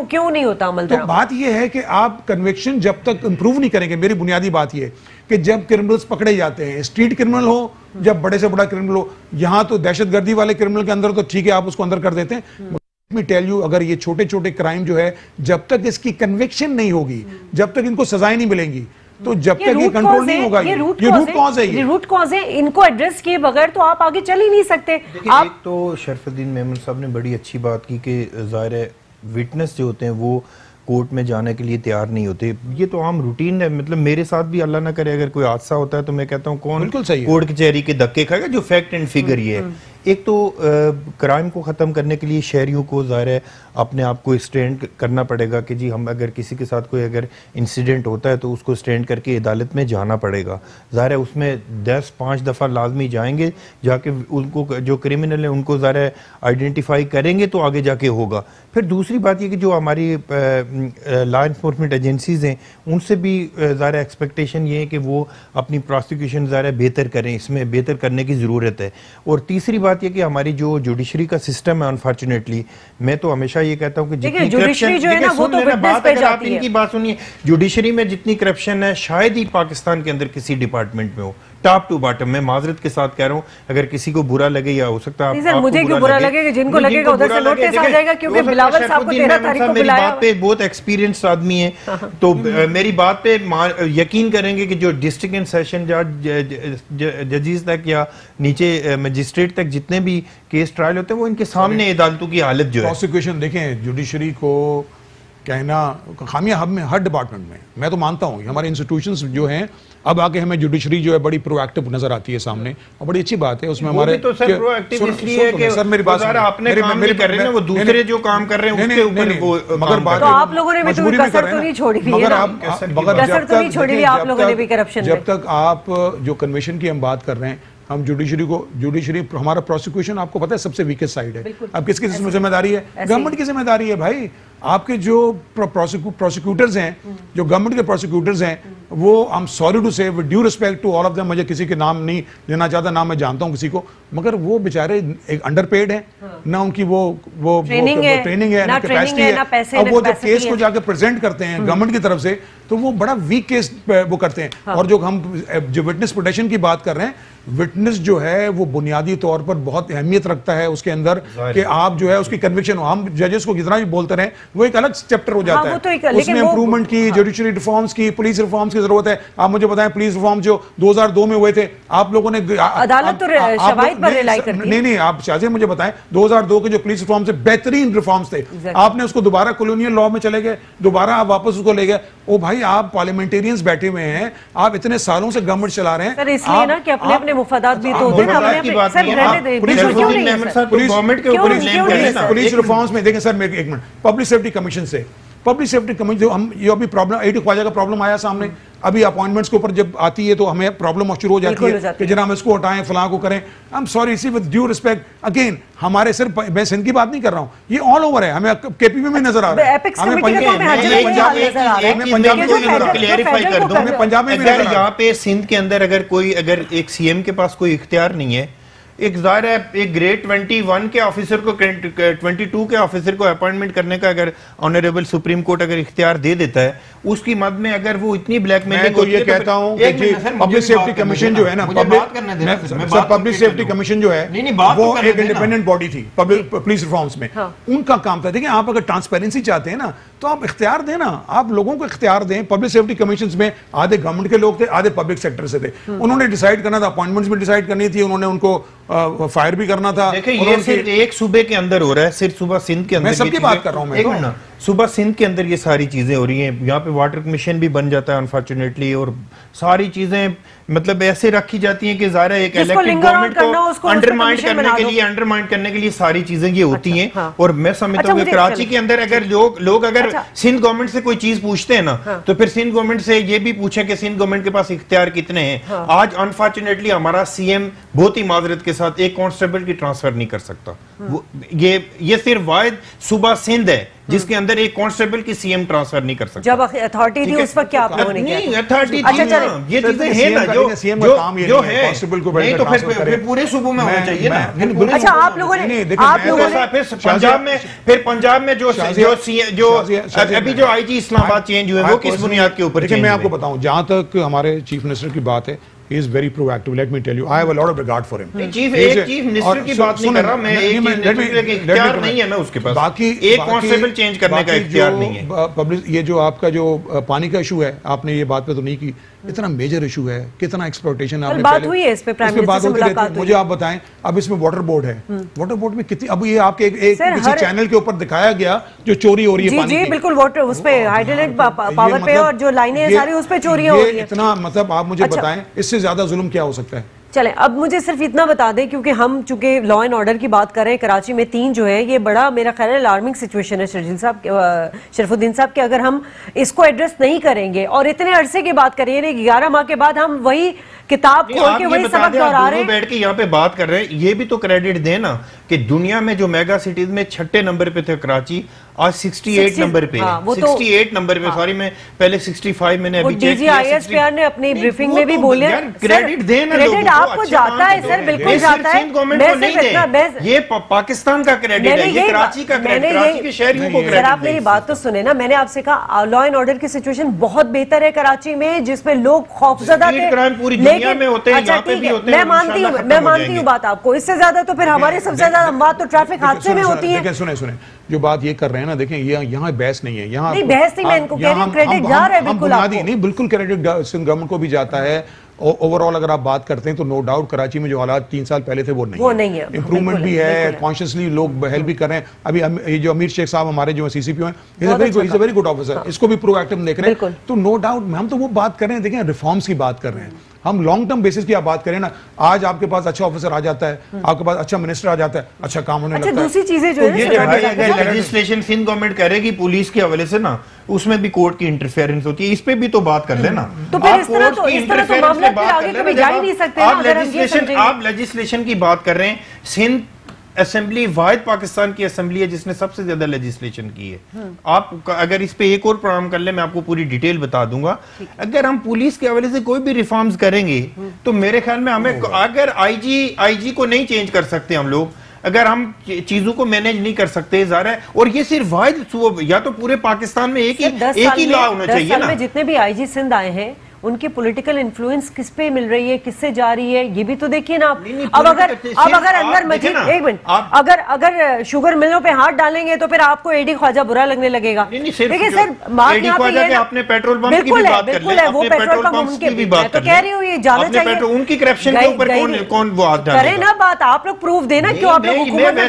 کیوں نہیں ہوتا عمل؟ تو بات یہ ہے کہ آپ کنوکشن جب تک امپروو نہیں کریں گے, میری بنیادی بات یہ ہے کہ جب کرمنلز پکڑے جاتے ہیں, اسٹریٹ کرمنل ہو جب بڑے سے بڑا کرمنل ہو, یہاں تو دہشت گردی والے کرمنل کے اندر تو ٹھیک ہے آپ اس کو اندر کر دیتے ہیں. میں ٹیل یو, اگر یہ چھوٹے چھوٹے کرائم جو ہے جب تک اس کی کنوکشن نہیں ہوگی, جب تک ان کو سزائیں نہیں ملیں گی, تو جب تک یہ کنٹرول نہیں ہوگا. یہ روٹ کاز ہے, ان کو ایڈریس کیے بغیر تو آپ آگے چل ہی نہیں سکتے. ایک تو شرف الدین میمن صاحب نے بڑی اچھی بات کی کہ ظاہر ہے وٹنس جو ہوتے ہیں وہ کورٹ میں جانے کے لیے تیار نہیں ہوتے. یہ تو عام روٹین ہے. مطلب میرے ساتھ بھی اللہ نہ کرے اگر کوئی حادثہ ہوتا ہے تو میں کہتا ہوں کون کورٹ کچہری کے دھکے کھائے گا. جو فیکٹ اینڈ فگر یہ ہے, ایک تو کرائم کو ختم کرنے کے لیے شہریوں کو ظاہر ہے اپنے آپ کو اسٹینڈ کرنا پڑے گا کہ جی ہم اگر کسی کے ساتھ کوئی اگر انسیڈنٹ ہوتا ہے تو اس کو اسٹینڈ کر کے عدالت میں جانا پڑے گا. ظاہر ہے اس میں 10-5 دفعہ لازمی جائیں گے, جا کے ان کو جو کرمنل ہیں ان کو ظاہر ہے آئیڈینٹیفائی کریں گے تو آگے جا کے ہوگا. پھر دوسری بات یہ کہ جو ہماری لا انفورسمنٹ ایجنسیز ہیں ان سے بھی ظاہر ایکسپیکٹیشن یہ ہے کہ وہ اپنی پروسیکیوشن ظاہر بہتر کریں, اس میں بہتر کرنے کی ضرورت ہے. اور تیسری بات یہ کہ ہماری جو جوڈیشری کا سسٹم ہے انفارچونیٹلی, میں تو ہمیشہ یہ کہتا ہوں کہ جتنی کرپشن جو ہے نا وہ تو وٹنس پہ جاتی ہے. ان کی بات سنیے, جوڈیشری میں جتنی کرپشن ہے شاید ہی پاکستان کے اندر کسی ڈپارٹمنٹ میں ہو, ٹاپ ٹو باٹم. میں معذرت کے ساتھ کہہ رہا ہوں, اگر کسی کو برا لگے یا ہو سکتا ہے مجھے کیوں برا لگے کہ جن کو لگے گا ادھر سے نوٹس آ جائے گا, کیونکہ بلاول صاحب کو 13 تاریخ کو میری بات پہ بہت ایکسپیرینس آدمی ہیں تو میری بات پہ یقین کریں گے کہ جو ڈسٹرکٹ اینڈ سیشن ججز تک یا نیچے مجسٹریٹ تک جتنے بھی کیس ٹرائل ہوتے ہیں وہ ان کے سامنے عدالتوں کی حالت جو ہے. پروسیکیوشن دیکھیں, جوڈیشری کو کہنا خامیاں ہب میں ہر ڈپارٹمنٹ میں تو مانتا ہوں ہمارے انسٹیٹیوشنز جو ہیں اب آگے ہمیں جوڈیشری جو ہے بڑی پرو ایکٹیو نظر آتی ہے سامنے, اور بڑی اچھی بات ہے. اس میں ہمارے تو سر پرو ایکٹیو اس لیے ہے کہ سر میری بات اپنے کام نہیں کر رہے ہیں, وہ دوسرے جو کام کر رہے ہیں اس کے اوپر وہ, مگر بات تو آپ لوگوں نے بھی تو کسر تو نہیں چھوڑی ہوئی ہے نا, کسر تو نہیں چھوڑی ہوئی آپ لوگوں نے بھی کرپشن میں. جب تک آپ جو کنوینشن کی ہم بات کر رہے ہیں, ہم جوڈیشری ہمارا پروسیکیوشن آپ کو پتہ ہے سب سے ویکسٹ سائیڈ ہے. اب کس کی ذمہ داری ہے؟ گورنمنٹ کی ذمہ داری ہے بھائی. آپ کے جو پروسیکیوٹرز ہیں, جو گورنمنٹ کے پروسیکیوٹرز ہیں, وہ I am sorry to say with due respect to all of them, مجھے کسی کے نام نہیں لینا چاہتا, نہ میں جانتا ہوں کسی کو, مگر وہ بیچارے انڈر پیڈ ہیں, نہ ان کی وہ ٹریننگ ہے, نہ کیپیسٹی ہے. اب وہ جب کیس کو جا کے پریزنٹ کرتے ہیں گورنمنٹ کی طرف سے تو وہ بڑا ویک کیس وہ کرتے ہیں. اور جو ہم جو وٹنس پروٹیکشن کی بات کر رہے ہیں, وٹنس جو ہے وہ بنیادی طور پر بہت اہمیت رکھتا ہے اس کے اندر کہ آپ جو ہے اس کی کنوکشن ہو. ہم ججز کو کتنا بھی بولتے رہے وہ ایک الگ چیپٹر ہو جاتا ہے, اس میں امپروومنٹ کی, جوڈیشری ریفارمز کی, پولیس ریفارمز کی ضرورت ہے. آپ مجھے بتائیں پولیس ریفارم جو 2002 میں ہوئے تھے, آپ لوگوں نے عدالت تو شواہد پر ریلائی کرتی ہے. نہیں آپ شاہزاد مجھے بتائیں 2002 کے جو پولیس ریفارمز تھے بہترین ریفارمز تھے, آپ نے اس کو دوبارہ کولونیل لا میں چلے گئے, دوبارہ آپ واپس اس کو لے گئے. او بھائی آپ پارلیمنٹیرینز بیٹھے ہوئے ہیں, آپ اتنے سالوں سے گورنمنٹ چلا رہے ہیں, سر اس لیے نا کہ اپنے اپنے مفادات بھی تو ہوتے ہیں. پولیس ریفارمز میں دیکھیں سر ایک منٹ, پبلک سیفٹی کمیشن سے پبلک سیفٹی کمیشن جو ہم یہ ابھی پرابلم ایٹی خواجہ کا پرابلم آیا سامنے, ابھی اپوائنٹمنٹس کے اوپر جب آتی ہے تو ہمیں پرابلم شروع ہو جاتی ہے کہ جناب اس کو ہٹائیں, فلاں کو کریں. آئی ایم سوری, اسی ود ڈیو ریسپیکٹ اگین ہمارے صرف میں سندھ کی بات نہیں کر رہا ہوں, یہ آل اوور ہے, ہمیں کے پی میں نظر آ رہا ہے, ہمیں پنجاب میں یہاں پہ سندھ کے اندر اگر ایک سی ایم کے پاس کوئی اختیار نہیں ہے, ایک ظاہر ہے ایک گریڈ 21 کے آفیسر کو 22 کے آفیسر کو اپوائنٹمنٹ کرنے کا اگر آنریبل سپریم کورٹ اگر اختیار دے دیتا ہے, اس کی مد میں اگر وہ اتنی بلیک میلنگ ہوتی ہے, میں تو یہ کہتا ہوں کہ پبلک سیفٹی کمیشن جو ہے نا, پبلک سیفٹی کمیشن جو ہے وہ ایک انڈیپینڈنٹ باڈی تھی پولیس ریفارمز میں, ان کا کام تھا. دیکھیں آپ اگر ٹرانسپیرنسی چاہتے ہیں نا تو آپ اختیار دیں نا, آپ لوگوں کو اختیار دیں. پبلک سیفٹی کمیشنز میں آدھے گورنمنٹ کے لوگ تھے, آدھے پبلک سیکٹر سے تھے, انہوں نے ڈیسائیڈ کرنا تھا, اپوائنٹمنٹس بھی ڈیسائیڈ کرنی تھی, انہوں نے ان کو فائر بھی کرنا تھا. دیکھیں یہ صرف ایک صوبے کے اندر ہو رہا ہے, صرف صوبہ سندھ کے اندر, میں سب کی بات کر رہا ہوں, ایک منٹ, صوبہ سندھ کے اندر یہ ساری چیزیں ہو رہی ہیں. یہاں پہ واٹر کمیشن بھی بن جاتا ہے انفارچونیٹلی, اور ساری چیزیں مطلب ایسے رکھی جاتی ہیں کہ ظاہر ہے ایک الیکٹڈ گورنمنٹ کو انڈرمائن کرنے کے لیے ساری چیزیں یہ ہوتی ہیں. اور میں سمجھتا ہوں کہ کراچی کے اندر اگر لوگ اگر سندھ گورنمنٹ سے کوئی چیز پوچھتے ہیں نا تو پھر سندھ گورنمنٹ سے یہ بھی پوچھیں کہ سندھ گورنمنٹ کے پاس اختیار کتنے ہیں. آج انفارچونیٹلی ہمارا سی ایم بہت ہی معذرت کے ساتھ ایک کانسٹیبل کی ٹرانسفر نہیں کر سکتا. یہ صرف واحد صوبہ سندھ ہے جس کے اندر ایک کانسٹیبل کی سی ایم ٹرانسفر نہیں کر سکتا. جب اتھارٹی تھی اس وقت کیا آپ لوگوں نے کیا؟ نہیں اتھارٹی تھی نا, یہ چیزیں ہیں نا جو ہے, نہیں تو پھر پورے صوبوں میں ہونا چاہیے نا. اچھا آپ لوگوں نے پنجاب میں جو ابھی جو آئی جی اسلام آباد چینج ہوئے وہ کس بنیاد کے اوپر چینج ہوئے؟ میں آپ کو بتاؤں, جہاں تک ہمارے چیف منسٹر کی بات ہے, he is very proactive, let me tell you, I have a lot of regard for him. Chief minister کی بات نہیں کر رہا میں, ایک منسٹر کے اختیار نہیں ہے نا اس کے پاس, ایک کانسٹیبل چینج کرنے کا اختیار نہیں ہے. یہ جو آپ کا جو پانی کا ایشو ہے, آپ نے یہ بات پہ تو نہیں کی, اتنا میجر ایشو ہے, کتنا ایکسپلوٹیشن. آپ نے بات ہوئی ہے اس پہ, پرائم منسٹر سے ملاقات ہوئی. مجھے آپ بتائیں, اب اس میں واٹر بورڈ ہے, واٹر بورڈ میں کتنی, اب یہ آپ کے ایک کسی چینل کے اوپر دکھایا گیا جو چوری ہو رہی ہے پانی کی. جی بالکل, واٹر اس پہ ہائیڈرینٹ پاور پہ اور جو لائنیں ہیں ساری اس پہ چوریاں ہو رہی ہیں. اتنا مطلب آپ مجھے بتائیں اس سے زیادہ ظلم کیا ہو سکتا ہے؟ چلیں اب مجھے صرف اتنا بتا دیں, کیونکہ ہم چونکہ لا اینڈ آرڈر کی بات کر رہے ہیں, کراچی میں 3 جو ہے یہ بڑا میرا خیال ہے الارمنگ سچویشن ہے شرف الدین صاحب, کہ اگر ہم اس کو ایڈریس نہیں کریں گے اور اتنے عرصے کی بات کر رہے ہیں 11 ماہ کے بعد ہم وہی کتاب کھول کے وہی سبق دہرا رہے ہیں. بیٹھ کے یہاں پہ بات کر رہے ہیں, یہ بھی تو کریڈٹ دیں نا کہ دنیا میں جو میگا سٹیز میں 6 نمبر پہ تھے کراچی, آج 68 نمبر پہ, 68 نمبر پہ, سوری میں پہلے 65 میں نے ابھی چیک کیا. DGISPR نے اپنی بریفنگ میں بھی بولے کریڈٹ دیں نا, کریڈٹ آپ کو جاتا ہے سر, بالکل جاتا ہے. سندھ گورنمنٹ کو نہیں دیں, یہ پاکستان کا کریڈٹ ہے, یہ کراچی کا کریڈٹ, کراچی کے شہریوں کو کریڈٹ. سر آپ میری بات تو سنیں نا, میں نے آپ سے کہا لا اینڈ آرڈر کی سچویشن بہت بہتر ہے کراچی میں, جس میں لوگ خوفزدہ تھے, پوری دنیا میں ہوتے ہیں, یہاں پہ بھی ہوتے ہیں. میں مانتی ہوں بات آپ کو, اس سے زیادہ تو پھر ہمارے سب سے زیادہ اموات تو ٹریفک حادثے میں ہوتی ہیں. سنیں جو بات یہ کر رہے ہیں نا, دیکھیں یہاں بحث نہیں ہے, یہاں بحث نہیں, میں ان کو کہہ رہی ہوں کریڈٹ جا رہا ہے بالکل آپ کو. نہیں بالکل کریڈٹ سندھ گورنمنٹ کو بھی جاتا ہے. اوورآل اگر آپ بات کرتے ہیں تو نو ڈاؤٹ کراچی میں جو حالات 3 سال پہلے تھے وہ نہیں ہے, امپرومنٹ بھی ہے, کانشیسلی لوگ ہیلپ بھی کر رہے ہیں. ابھی یہ جو امیر شیخ صاحب ہمارے جو CCPO ہیں, از اے ویری گڈ آفیسر, اس کو بھی پرو ایکٹیو دیکھ رہے ہیں. تو نو ڈاؤٹ ہم تو وہ بات کر رہے ہیں, دیکھیں ریفارمز کی بات کر رہے ہیں ہم, لانگ ٹرم بیسس کی آپ بات کریں نا. آج آپ کے پاس اچھا آفیسر آ جاتا ہے, آپ کے پاس اچھا منسٹر آ جاتا ہے, اچھا کام ہونے لگتا ہے. دوسری چیزیں جو ہے لیجسلیشن سندھ گورنمنٹ کرے گی پولیس کے حوالے سے نا, اس میں بھی کورٹ کی انٹرفیئرنس ہوتی ہے, اس پہ بھی تو بات کر لینا. تو پھر اس طرح تو معاملہ پھر آگے کبھی جا ہی نہیں سکتے نا. آپ لیجسلیشن کی بات کر رہے ہیں, سندھ اسمبلی واحد پاکستان کی اسمبلی ہے جس نے سب سے زیادہ لیجسلیشن کی ہے. آپ اگر اس پہ ایک اور پروگرام کر لیں, میں آپ کو پوری ڈیٹیل بتا دوں گا. اگر ہم پولیس کے حوالے سے کوئی بھی ریفارمز کریں گے تو میرے خیال میں ہمیں, اگر آئی جی کو نہیں چینج کر سکتے ہم لوگ, اگر ہم چیزوں کو مینیج نہیں کر سکتے, ظاہر ہے, اور یہ صرف واحد یا تو پورے پاکستان میں ایک ہی لا ہونا چاہیے نا. جتنے بھی آئی جی سندھ آئے ہیں ان کی پولیٹیکل انفلوئنس کس پہ مل رہی ہے, کس سے جا رہی ہے, یہ بھی تو دیکھیے نا آپ. اب اگر انور مجید, ایک منٹ, اگر شوگر ملوں پہ ہاتھ ڈالیں گے تو پھر آپ کو ایڈی خواجہ برا لگنے لگے گا. دیکھیں سر, بات یہاں پہ یہ آپ نے پیٹرول پمپ کی بھی بات کر لیں, وہ پیٹرول پمپ ان کی بھی بات کر لیں, کہہ رہی ہوں یہ جانا چاہیے. ان کی کرپشن کے اوپر کون وہ ہاتھ ڈالے گا؟ کریں نا بات, آپ لوگ پروف دینا, کیوں آپ لوگ حکومت میں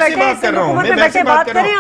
بیٹھے بات کریں,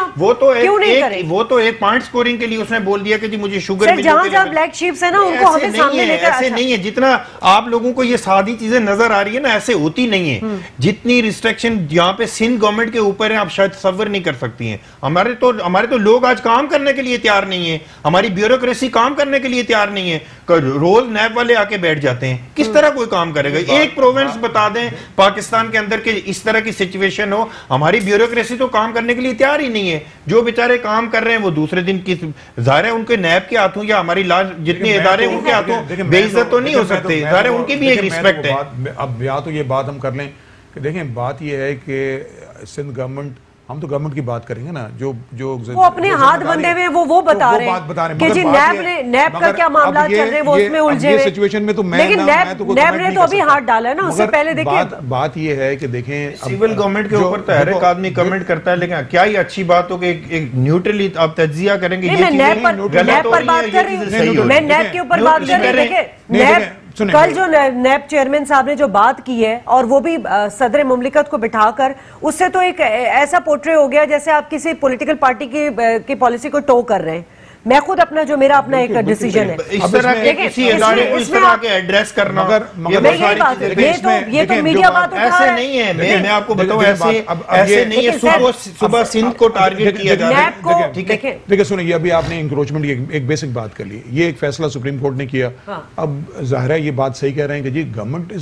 کیوں نہیں کریں؟ وہ تو ایک پوائنٹ سکورنگ کے لیے اس نے بول دیا کہ جی مجھے شوگر ملوں. جہاں جہاں بلیک شیپس ہیں نا ان کو ہمیں سامنے لے کر, ایسے نہیں ہے جتنا آپ لوگوں کو یہ سادی چیزیں نظر آ رہی ہے نا, ایسے ہوتی نہیں ہے. جتنی ریسٹرکشن یہاں پہ سندھ گورنمنٹ کے اوپر ہیں آپ شاید تصور نہیں کر سکتی ہیں. ہمارے تو لوگ آج کام کرنے کے لیے تیار نہیں ہیں, ہماری بیوروکریسی کام کرنے کے لیے تیار نہیں ہے. روز نیب والے آ کے بیٹھ جاتے ہیں, کس طرح کوئی کام کرے گا؟ ایک پروونس بتا دیں پاکستان کے اندر کہ اس طرح کی سچویشن ہو, ہماری بیوروکریسی تو کام کرنے کے لیے تیار ہی نہیں ہے. جو بیچارے کام کر رہے ہیں وہ دوسرے دن کی, ظاہر ہے ان کے نیب کے ہاتھوں یا ہماری جتنے ادارے ان کے ہاتھوں بے عزت تو نہیں ہو سکتے, ظاہر ہے ان کی بھی ایک ریسپیکٹ ہے. اب یا تو یہ بات ہم کر لیں کہ دیکھیں بات یہ ہے کہ سندھ گورنمنٹ, ہم تو گورنمنٹ کی بات کریں گے نا, جو وہ اپنے ہاتھ بندے میں وہ بتا رہے ہیں کہ جی نیب کا کیا معاملات چل رہے ہیں, وہ اس میں الجھے ہوئے. سچویشن میں تو لیکن نیب نے تو ابھی ہاتھ ڈالا ہے نا, اس سے پہلے دیکھیں. بات یہ ہے کہ دیکھیں سول گورنمنٹ کے اوپر تو ہر ایک آدمی کمنٹ کرتا ہے, لیکن کیا ہی اچھی بات ہو کہ ایک نیوٹرلی آپ تجزیہ کریں گے. میں نیب پر بات کر رہی ہوں, میں نیب کے اوپر بات کر رہی ہوں. دیکھیں کل جو نیب چیئرمین صاحب نے جو بات کی ہے, اور وہ بھی صدر مملکت کو بٹھا کر, اس سے تو ایک ایسا پورٹری ہو گیا جیسے آپ کسی پولیٹیکل پارٹی کی پالیسی کو ٹو کر رہے ہیں. میں خود اپنا جو میرا اپنا ایک ڈیسیجن ہے, اس طرح کے کسی ادارے کو اس طرح کے ایڈریس کرنا, یہ تو میڈیا بات ایسے نہیں ہے. میں آپ کو بتاؤں ایسے نہیں ہے. صبح سندھ کو ٹارگٹ کیا جاتا ہے. دیکھیں سنیں, یہ ابھی آپ نے انکروچمنٹ کی ایک بیسک بات کر لی, یہ ایک فیصلہ سپریم کورٹ نے کیا. اب ظاہر ہے یہ بات صحیح کہہ رہے ہیں کہ جی گورنمنٹ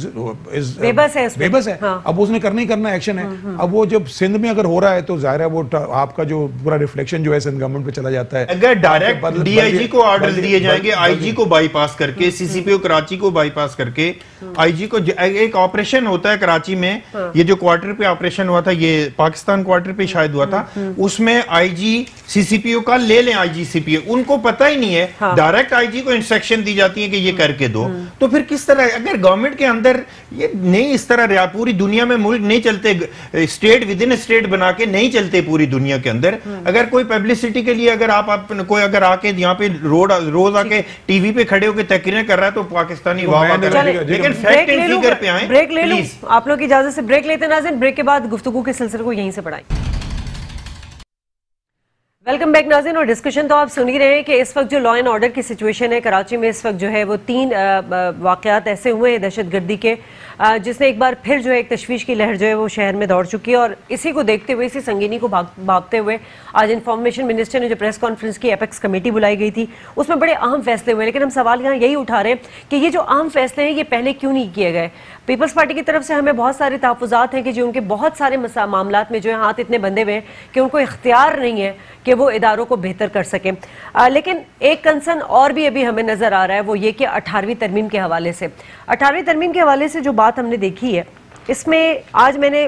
بے بس ہے, اب اس نے کرنا ہی کرنا ایکشن ہے. اب وہ جب سندھ میں اگر ہو رہا ہے تو ظاہر ہے وہ آپ کا جو پورا ریفلیکشن جو ہے سندھ گورنمنٹ پہ چلا جاتا ہے. اگر ڈائریکٹ ڈی آئی جی کو آرڈر دیے جائیں گے, آئی جی کو بائی پاس کر کے, سی سی پی او کراچی کو بائی پاس کر کے, آئی جی کو ایک آپریشن ہوتا ہے کراچی میں, یہ جو کوارٹر پہ آپریشن ہوا تھا, یہ پاکستان کوارٹر پہ شاید ہوا تھا, اس میں آئی جی سی سی پی او کا لے لیں, آئی جی سی پی او, ان کو پتہ ہی نہیں ہے, ڈائریکٹ آئی جی کو انسٹرکشن دی جاتی ہے کہ یہ کر کے دو. تو پھر کس طرح, اگر گورنمنٹ کے اندر یہ نہیں اس طرح, پوری دنیا میں ملک نہیں چلتے, اسٹیٹ ود ان اسٹیٹ بنا کے نہیں چلتے پوری دنیا کے اندر. اگر کوئی پبلسٹی کے لیے اگر آپ کوئی اگر آ کے یہاں پہ روز آ کے ٹی وی پہ کھڑے ہو کے تقریریں کر رہا ہے تو پاکستانی واہ کر رہا ہے، لیکن فیکٹ اینڈ فگر پہ آئیں. بریک لے لوں آپ لوگ کی اجازت سے، بریک لیتے ہیں ناظرین. بریک کے بعد گفتگو کے سلسلے کو یہیں سے بڑھائیں. ویلکم بیک ناظرین. اور ڈسکشن تو آپ سن ہی رہے ہیں کہ اس وقت جو لا اینڈ آرڈر کی سچویشن ہے کراچی میں، اس وقت جو ہے وہ 3 واقعات ایسے ہوئے ہیں دہشت گردی کے جس نے ایک بار پھر جو ہے ایک تشویش کی لہر جو ہے وہ شہر میں دوڑ چکی ہے. اور اسی کو دیکھتے ہوئے، اسی سنگینی کو بھاپتے ہوئے آج انفارمیشن منسٹر نے جو پریس کانفرنس کی، ایپیکس کمیٹی بلائی گئی تھی، اس میں بڑے اہم فیصلے ہوئے. لیکن ہم سوال یہاں یہی اٹھا رہے ہیں کہ یہ جو اہم فیصلے ہیں یہ پہلے کیوں نہیں کیے گئے؟ پیپلز پارٹی کی طرف سے ہمیں بہت سارے تحفظات ہیں کہ جو ان کے بہت سارے معاملات میں جو ہے ہاتھ اتنے بندے ہوئے ہیں کہ ان کو اختیار نہیں ہے کہ وہ اداروں کو بہتر کر سکیں. لیکن ایک کنسرن اور بھی ابھی ہمیں نظر آ رہا ہے، وہ یہ کہ 18ویں ترمیم کے حوالے سے 18ویں ترمیم کے حوالے سے جو بات ہم نے دیکھی ہے، اس میں آج میں نے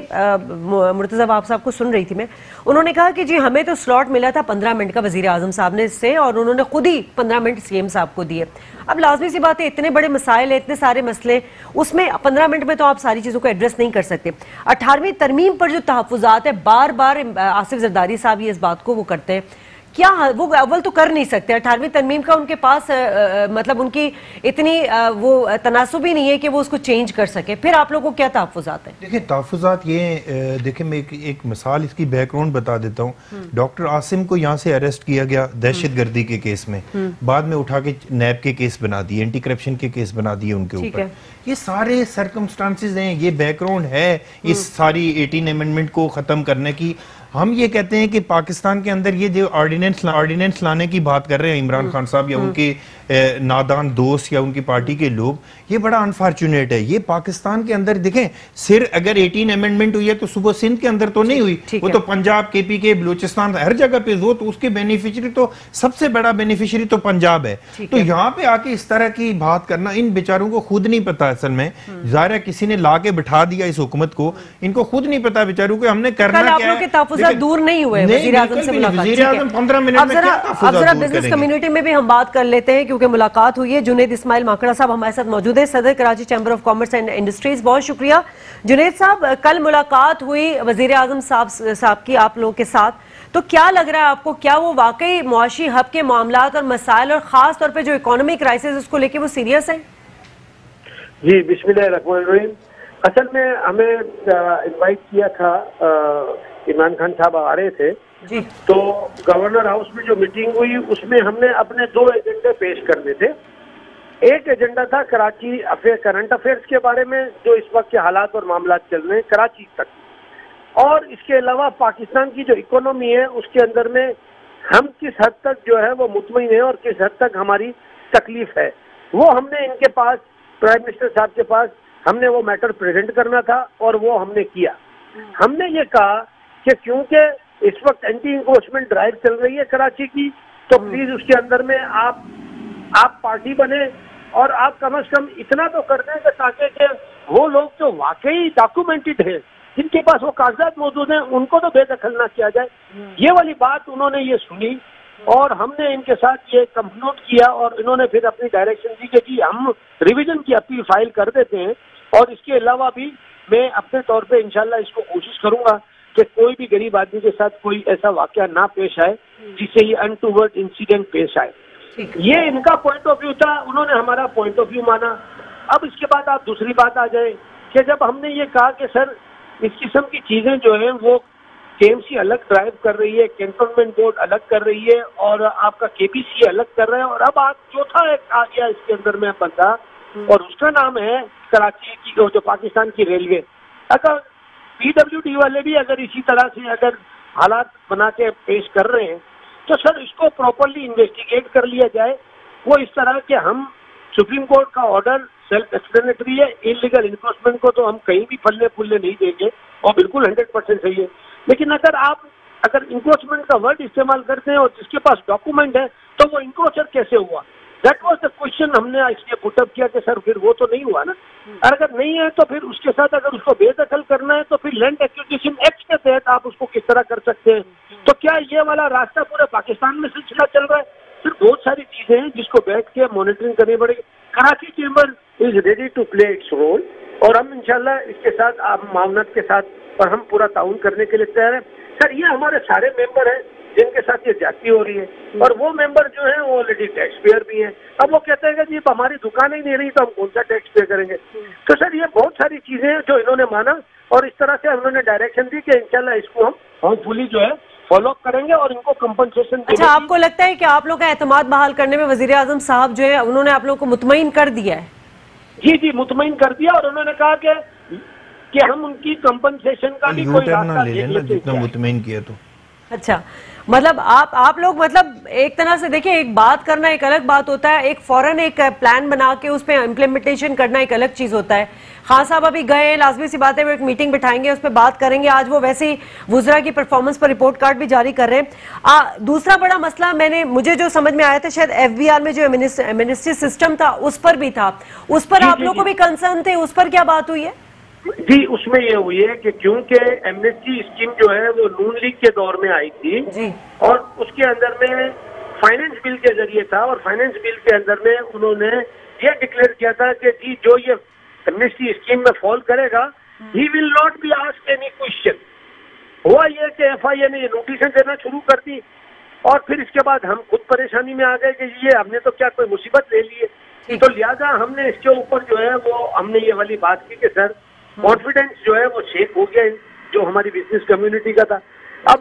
مرتضی باب صاحب کو سن رہی تھی میں، انہوں نے کہا کہ جی ہمیں تو سلاٹ ملا تھا 15 منٹ کا وزیر اعظم صاحب نے سے، اور انہوں نے خود ہی 15 منٹ سی ایم صاحب کو دیے. اب لازمی سی بات ہے، اتنے بڑے مسائل ہیں، اتنے سارے مسئلے، اس میں 15 منٹ میں تو آپ ساری چیزوں کو ایڈریس نہیں کر سکتے. 18ویں ترمیم پر جو تحفظات ہے، بار بار آصف زرداری صاحب یہ اس بات کو وہ کرتے ہیں، کیا وہ اول تو کر نہیں سکتے 18ویں ترمیم کا، ان کے پاس مطلب ان کی اتنی وہ تناسب ہی نہیں ہے کہ وہ اس کو چینج کر سکے. پھر آپ لوگوں کو کیا تحفظات ہیں؟ دیکھیں تحفظات یہ دیکھیں میں ایک مثال اس کی بیک گراؤنڈ بتا دیتا ہوں. ڈاکٹر عاصم کو یہاں سے اریسٹ کیا گیا دہشت گردی کے کیس میں، بعد میں اٹھا کے نیب کے کیس بنا دیے، اینٹی کرپشن کے کیس بنا دیے ان کے اوپر. یہ سارے سرکمسٹانسز ہیں، یہ بیک گراؤنڈ ہے اس ساری 18 امینڈمنٹ کو ختم کرنے کی. ہم یہ کہتے ہیں کہ پاکستان کے اندر یہ جو آرڈیننس لانے کی بات کر رہے ہیں عمران خان صاحب یا ان کے نادان دوست یا ان کی پارٹی کے لوگ، یہ بڑا انفارچونیٹ ہے. یہ پاکستان کے اندر دیکھیں صرف اگر 18 امینڈمنٹ ہوئی ہے تو صوبہ سندھ کے اندر تو نہیں ہوئی، وہ تو پنجاب، کے پی کے، بلوچستان، ہر جگہ پہ ہو، تو اس کے بینیفیشری تو سب سے بڑا بینیفیشری تو پنجاب ہے. تو یہاں پہ آ کے اس طرح کی بات کرنا، ان بیچاروں کو خود نہیں پتا اصل میں، ظاہر ہے کسی نے لا کے بٹھا دیا اس حکومت کو، ان کو خود نہیں پتا بیچاروں کو ہم نے کرنا کیا ہے. تحفظات دور نہیں ہوئے وزیر اعظم سے ملاقات. 15 منٹ میں کیا تحفظات اب ذرا بزنس کمیونٹی میں بھی ہم بات کر لیتے ہیں کیونکہ ملاقات ہوئی ہے. جنید اسماعیل ماکڑا صاحب ہمارے ساتھ موجود ہیں، صدر Karachi chamber of commerce and industries. بہت شکریہ جنید صاحب. کل ملاقات ہوئی وزیر اعظم صاحب کی آپ لوگوں کے ساتھ، تو کیا لگ رہا ہے آپ کو، کیا وہ واقعی معاشی ہب کے معاملات اور مسائل اور خاص طور پہ جو اکانومی کرائسس اس کو لے کے وہ سیریس ہیں؟ جی بسم اللہ الرحمن الرحیم. اصل میں ہمیں انوائٹ کیا تھا، عمران خان صاحب آ رہے تھے جی، تو گورنر ہاؤس میں جو میٹنگ ہوئی اس میں ہم نے اپنے 2 ایجنڈے پیش کرنے تھے. ایک ایجنڈا تھا کراچی کرنٹ افیئرس کے بارے میں، جو اس وقت کے حالات اور معاملات چل رہے ہیں کراچی تک، اور اس کے علاوہ پاکستان کی جو اکانومی ہے اس کے اندر میں ہم کس حد تک جو ہے وہ مطمئن ہیں اور کس حد تک ہماری تکلیف ہے. وہ ہم نے ان کے پاس، پرائم منسٹر صاحب کے پاس ہم نے وہ میٹر پریزنٹ کرنا تھا اور وہ ہم نے کیا. ہم نے یہ کہا کہ کیونکہ اس وقت اینٹی انکروچمنٹ ڈرائیو چل رہی ہے کراچی کی، تو پلیز اس کے اندر میں آپ پارٹی بنے اور آپ کم از کم اتنا تو کر دیں کہ تاکہ کہ وہ لوگ جو واقعی ڈاکومنٹڈ ہیں، جن کے پاس وہ کاغذات موجود ہیں، ان کو تو بے دخل نہ کیا جائے. یہ والی بات انہوں نے یہ سنی اور ہم نے ان کے ساتھ یہ کنکلوڈ کیا، اور انہوں نے پھر اپنی ڈائریکشن دی کہ جی ہم ریویژن کی اپیل فائل کر دیتے ہیں. اور اس کے علاوہ بھی میں اپنے طور پہ انشاءاللہ اس کو کوشش کروں گا کہ کوئی بھی غریب آدمی کے ساتھ کوئی ایسا واقعہ نہ پیش آئے جس سے یہ انٹوورڈ انسیڈنٹ پیش آئے. یہ ان کا پوائنٹ آف ویو تھا، انہوں نے ہمارا پوائنٹ آف ویو مانا. اب اس کے بعد آپ دوسری بات آ جائے کہ جب ہم نے یہ کہا کہ سر اس قسم کی چیزیں جو ہیں وہ KMC الگ ڈرائیو کر رہی ہے، کینٹونمنٹ بورڈ الگ کر رہی ہے، اور آپ کا KPC الگ کر رہا ہے، اور اب آپ چوتھا ایک آ گیا اس کے اندر میں بندہ، اور اس کا نام ہے کراچی کی جو پاکستان کی ریلوے. اگر PWD والے بھی اگر اسی طرح سے اگر حالات بنا کے پیش کر رہے ہیں تو سر اس کو پراپرلی انویسٹیگیٹ کر لیا جائے. وہ اس طرح کہ ہم سپریم کورٹ کا آرڈر سیلف ایکسپلینیٹری ہے، انلیگل انفورسمنٹ کو تو ہم کہیں بھی پھلنے پھولنے نہیں دیں گے اور بالکل 100% صحیح ہے. لیکن اگر انکروچمنٹ کا ورڈ استعمال کرتے ہیں اور جس کے پاس ڈاکومنٹ ہے تو وہ انکروچر کیسے ہوا؟ دیٹ واز دا کوشچن ہم نے اس لیے پٹ اپ کیا کہ سر پھر وہ تو نہیں ہوا نا. اور اگر نہیں ہے تو پھر اس کے ساتھ اگر اس کو بے دخل کرنا ہے تو پھر لینڈ ایکوزیشن ایکٹ کے تحت آپ اس کو کس طرح کر سکتے ہیں. تو کیا یہ والا راستہ پورے پاکستان میں سلسلہ چل رہا ہے؟ پھر بہت ساری چیزیں ہیں جس کو بیٹھ کے مانیٹرنگ کرنی پڑے گی. Karachi chamber is ready to play its role, اور ہم انشاءاللہ اس کے ساتھ آپ معاونت کے ساتھ اور ہم پورا تعاون کرنے کے لیے تیار ہیں. سر یہ ہمارے سارے ممبر ہیں، جن کے ساتھ یہ زیادتی ہو رہی ہے، اور وہ ممبر جو ہیں وہ آلریڈی ٹیکس پیئر بھی ہیں. اب وہ کہتے ہیں کہ جی ہماری دکانیں ہی نہیں رہی تو ہم کون سا ٹیکس پے کریں گے. تو سر یہ بہت ساری چیزیں ہیں جو انہوں نے مانا، اور اس طرح سے انہوں نے ڈائریکشن دی کہ انشاءاللہ اس کو ہم فلی جو ہے فالو اپ کریں گے اور ان کو کمپنسیشن. اچھا، آپ کو لگتا ہے کہ آپ لوگ کا اعتماد بحال کرنے میں وزیر اعظم صاحب جو ہے انہوں نے آپ لوگوں کو مطمئن کر دیا ہے؟ جی مطمئن کر دیا، اور انہوں نے کہا کہ ہم ان کی کمپنسیشن کا بھی کوئی راستہ لے لینا جتنا مطمئن کیا تو. اچھا، مطلب آپ لوگ مطلب ایک طرح سے دیکھیں، ایک بات کرنا ایک الگ بات ہوتا ہے، ایک فوراً ایک پلان بنا کے اس پہ امپلیمنٹیشن کرنا ایک الگ چیز ہوتا ہے. خان صاحب ابھی گئے ہیں، لازمی سی بات ہے وہ ایک میٹنگ بٹھائیں گے، اس پہ بات کریں گے. آج وہ ویسے ہی وزراء کی پرفارمنس پر رپورٹ کارڈ بھی جاری کر رہے ہیں. دوسرا بڑا مسئلہ مجھے جو سمجھ میں آیا تھا، شاید ایف بی آر میں جو ایمنسٹی سسٹم تھا اس پر بھی تھا، اس پر آپ لوگوں کو بھی کنسرن تھے، اس پر کیا بات ہوئی ہے؟ جی اس میں یہ ہوئی ہے کہ کیونکہ ایمنسٹی اسکیم جو ہے وہ نون لیگ کے دور میں آئی تھی جی، اور اس کے اندر میں فائنینس بل کے ذریعے تھا، اور فائنینس بل کے اندر میں انہوں نے یہ ڈکلیئر کیا تھا کہ جی جو یہ ایمنسٹی اسکیم میں فال کرے گا he will not be asked any question. ہوا یہ کہ ایف آئی اے نے یہ نوٹیشن دینا شروع کر دی، اور پھر اس کے بعد ہم خود پریشانی میں آ گئے کہ یہ ہم نے تو کیا کوئی مصیبت لے لی ہے. تو لہٰذا ہم نے اس کے اوپر جو ہے وہ ہم نے یہ والی بات کی کہ سر کانفیڈنس جو ہے وہ شیک ہو گیا جو ہماری بزنس کمیونٹی کا تھا. اب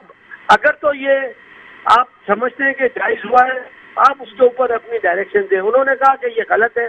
اگر تو یہ آپ سمجھتے ہیں کہ جائز ہوا ہے، آپ اس کے اوپر اپنی ڈائریکشن دیں. انہوں نے کہا کہ یہ غلط ہے،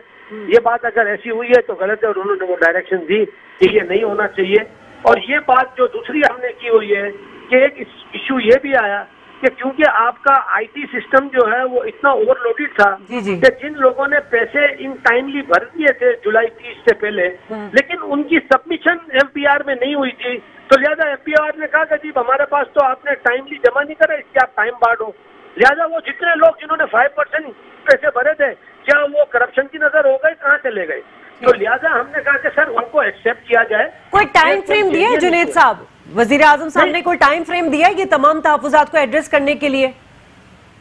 یہ بات اگر ایسی ہوئی ہے تو غلط ہے، اور انہوں نے وہ ڈائریکشن دی کہ یہ نہیں ہونا چاہیے. اور یہ بات جو دوسری ہم نے کی ہوئی ہے کہ ایک ایشو یہ بھی آیا کہ کیونکہ آپ کا آئی ٹی سسٹم جو ہے وہ اتنا اوور لوڈیڈ تھا کہ جن لوگوں نے پیسے ان ٹائملی بھر دیے تھے جولائی 30 سے پہلے، لیکن ان کی سبمیشن ایف بی آر میں نہیں ہوئی تھی، تو لہٰذا ایف بی آر نے کہا کہ جی ہمارے پاس تو آپ نے ٹائملی جمع نہیں کرا، اس کے آپ ٹائم بارڈ ہو. لہٰذا وہ جتنے لوگ جنہوں نے 5% پیسے بھرے تھے کیا وہ کرپشن کی نظر ہو گئے، کہاں چلے گئے؟ تو لہٰذا ہم نے کہا کہ سر ان کو ایکسپٹ کیا جائے. کوئی ٹائم فریم دیا ہے جنید صاحب؟ وزیر اعظم صاحب نے کوئی ٹائم فریم دیا ہے یہ تمام تحفظات کو ایڈریس کرنے کے لیے؟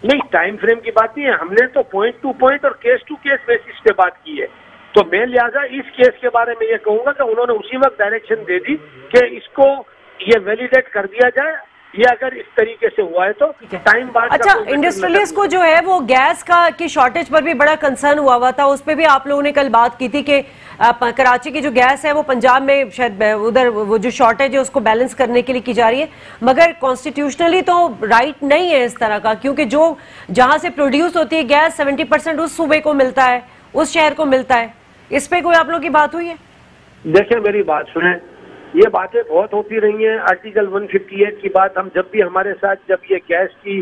نہیں، ٹائم فریم کی بات نہیں ہے، ہم نے تو پوائنٹ ٹو پوائنٹ اور کیس ٹو کیس بیسس پہ بات کی ہے. تو میں لہٰذا اس کیس کے بارے میں یہ کہوں گا کہ انہوں نے اسی وقت ڈائریکشن دے دی کہ اس کو یہ ویلیڈیٹ کر دیا جائے، یہ اگر اس طریقے سے ہوا ہے تو ٹائم بعد. اچھا، انڈسٹریلسٹ کو جو ہے وہ گیس کی شارٹیج پر بھی بڑا کنسرن ہوا تھا، اس پہ بھی آپ لوگوں نے کل بات کی تھی کہ کراچی کی جو گیس ہے وہ پنجاب میں شاید ادھر وہ جو شارٹیج ہے اس کو بیلنس کرنے کے لیے کی جا رہی ہے، مگر کانسٹیٹیوشنلی تو رائٹ نہیں ہے اس طرح کا، کیونکہ جو جہاں سے پروڈیوس ہوتی ہے گیس 70% اس صوبے کو ملتا ہے، اس شہر کو ملتا ہے. اس پہ کوئی آپ لوگوں کی بات ہوئی ہے؟ دیکھیں میری بات سنیں، یہ باتیں بہت ہوتی رہی ہیں. آرٹیکل 158 کی بات ہم جب بھی ہمارے ساتھ جب یہ گیس کی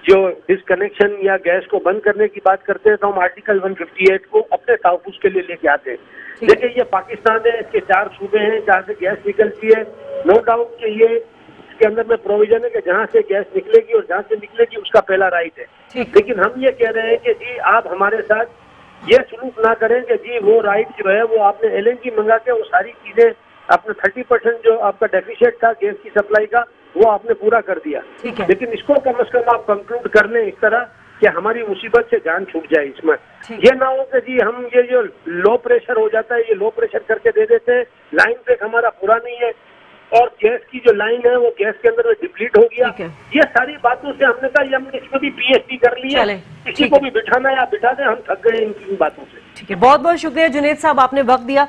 جو ڈسکنیکشن یا گیس کو بند کرنے کی بات کرتے ہیں تو ہم آرٹیکل 158 کو اپنے تحفظ کے لیے لے کے آتے ہیں. دیکھیں یہ پاکستان ہے، اس کے 4 صوبے ہیں جہاں سے گیس نکلتی ہے. نو ڈاؤٹ کہ یہ اس کے اندر میں پروویژن ہے کہ جہاں سے گیس نکلے گی اور جہاں سے نکلے گی اس کا پہلا رائٹ ہے. لیکن ہم یہ کہہ رہے ہیں کہ جی آپ ہمارے ساتھ یہ سلوک نہ کریں کہ جی وہ رائٹ جو ہے وہ آپ نے ایل این جی منگا کے وہ ساری چیزیں اپنے 30% جو آپ کا ڈیفیشٹ تھا گیس کی سپلائی کا وہ آپ نے پورا کر دیا. لیکن اس کو کم از کم آپ کنکلوڈ کر لیں اس طرح کہ ہماری مصیبت سے جان چھوٹ جائے. اس میں یہ نہ ہو کہ جی ہم یہ جو لو پریشر ہو جاتا ہے یہ لو پریشر کر کے دے دیتے ہیں، لائن پہ ہمارا پورا نہیں ہے اور گیس کی جو لائن ہے وہ گیس کے اندر ڈپلیٹ ہو گیا. یہ ساری باتوں سے ہم نے کہا یہ ہم نے اس میں بھی پی ایچ ڈی کر لی ہے، کسی کو بھی بٹھانا یا بٹھا دیں، ہم تھک گئے ان باتوں سے. ٹھیک ہے، بہت بہت شکریہ جنید صاحب، آپ نے وقت دیا.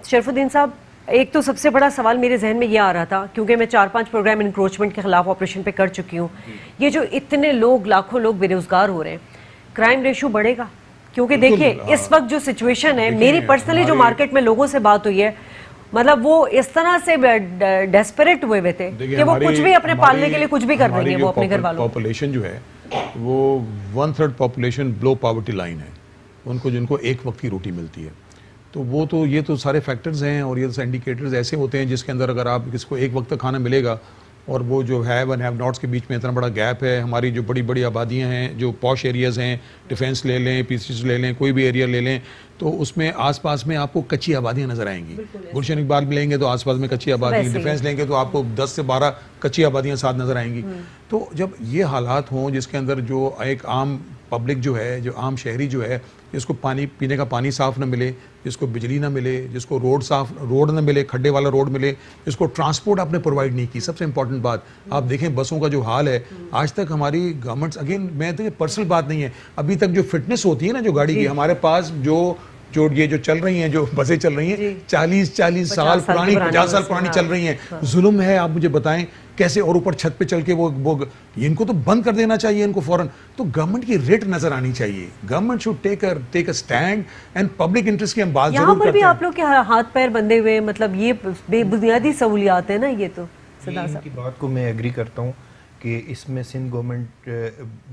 شرف الدین صاحب، ایک تو سب سے بڑا سوال میرے ذہن میں یہ آ رہا تھا کیونکہ میں 4-5 پروگرام انکروچمنٹ کے خلاف آپریشن پہ کر چکی ہوں، یہ جو اتنے لوگ لاکھوں لوگ بے روزگار ہو رہے ہیں، کرائم ریشو بڑھے گا؟ کیونکہ دیکھیں اس وقت جو سچویشن ہے، میری پرسنلی جو مارکیٹ میں لوگوں سے بات ہوئی ہے، مطلب وہ اس طرح سے ڈیسپریٹ ہوئے تھے کہ وہ کچھ بھی اپنے پالنے کے لیے کچھ بھی کر دیں گے وہ اپنے گھر والوں. پاپولیشن جو ہے وہ 1/3 پاپولیشن بلو پاورٹی لائن ہے، جن کو ایک وقت کی روٹی ملتی ہے. تو وہ تو یہ تو سارے فیکٹرز ہیں اور یہ انڈیکیٹرز ایسے ہوتے ہیں جس کے اندر اگر آپ کس کو ایک وقت تک کھانا ملے گا اور وہ جو ہیو اینڈ ہیو ناٹس کے بیچ میں اتنا بڑا گیپ ہے. ہماری جو بڑی بڑی آبادیاں ہیں، جو پوش ایریاز ہیں، ڈیفینس لے لیں، پیسز لے لیں، کوئی بھی ایریا لے لیں، تو اس میں آس پاس میں آپ کو کچی آبادیاں نظر آئیں گی. گلشن اقبال میں لیں گے تو آس پاس میں کچی آبادی، ڈیفینس لیں گے تو آپ کو 10 سے 12 کچی آبادیاں ساتھ نظر آئیں گی. تو جب یہ حالات ہوں جس کے اندر جو ایک عام پبلک جو ہے، جو عام شہری جو ہے جس کو پانی پینے کا پانی صاف نہ ملے, جس کو بجلی نہ ملے, جس کو روڈ نہ ملے, کھڈے والا روڈ ملے, جس کو ٹرانسپورٹ آپ نے پرووائڈ نہیں کی. سب سے امپورٹنٹ بات آپ دیکھیں بسوں کا جو حال ہے آج تک ہماری گورنمنٹس, اگین میں تو یہ پرسنل بات نہیں ہے, ابھی تک جو فٹنس ہوتی ہے نا جو گاڑی کی, ہمارے پاس جو چل رہی ہیں, جو بسیں چل رہی ہیں 40 سال پرانی, 50 سال پرانی چل رہی ہیں. ظلم ہے, آپ مجھے بتائیں کیسے, اور اوپر چھت پہ چل کے وہ ان کو تو بند کر دینا چاہیے ان کو فوراً. تو گورنمنٹ کی ریٹ نظر آنی چاہیے. Government should take a stand and public interest کی ہم بات ضرور کرتے ہیں. یہاں پر بھی آپ لوگ کے ہاتھ پیر بندھے ہوئے, مطلب یہ بے بنیادی سہولیات ہیں نا. یہ تو ان کی بات کو میں ایگری کرتا ہوں کہ اس میں سندھ گورنمنٹ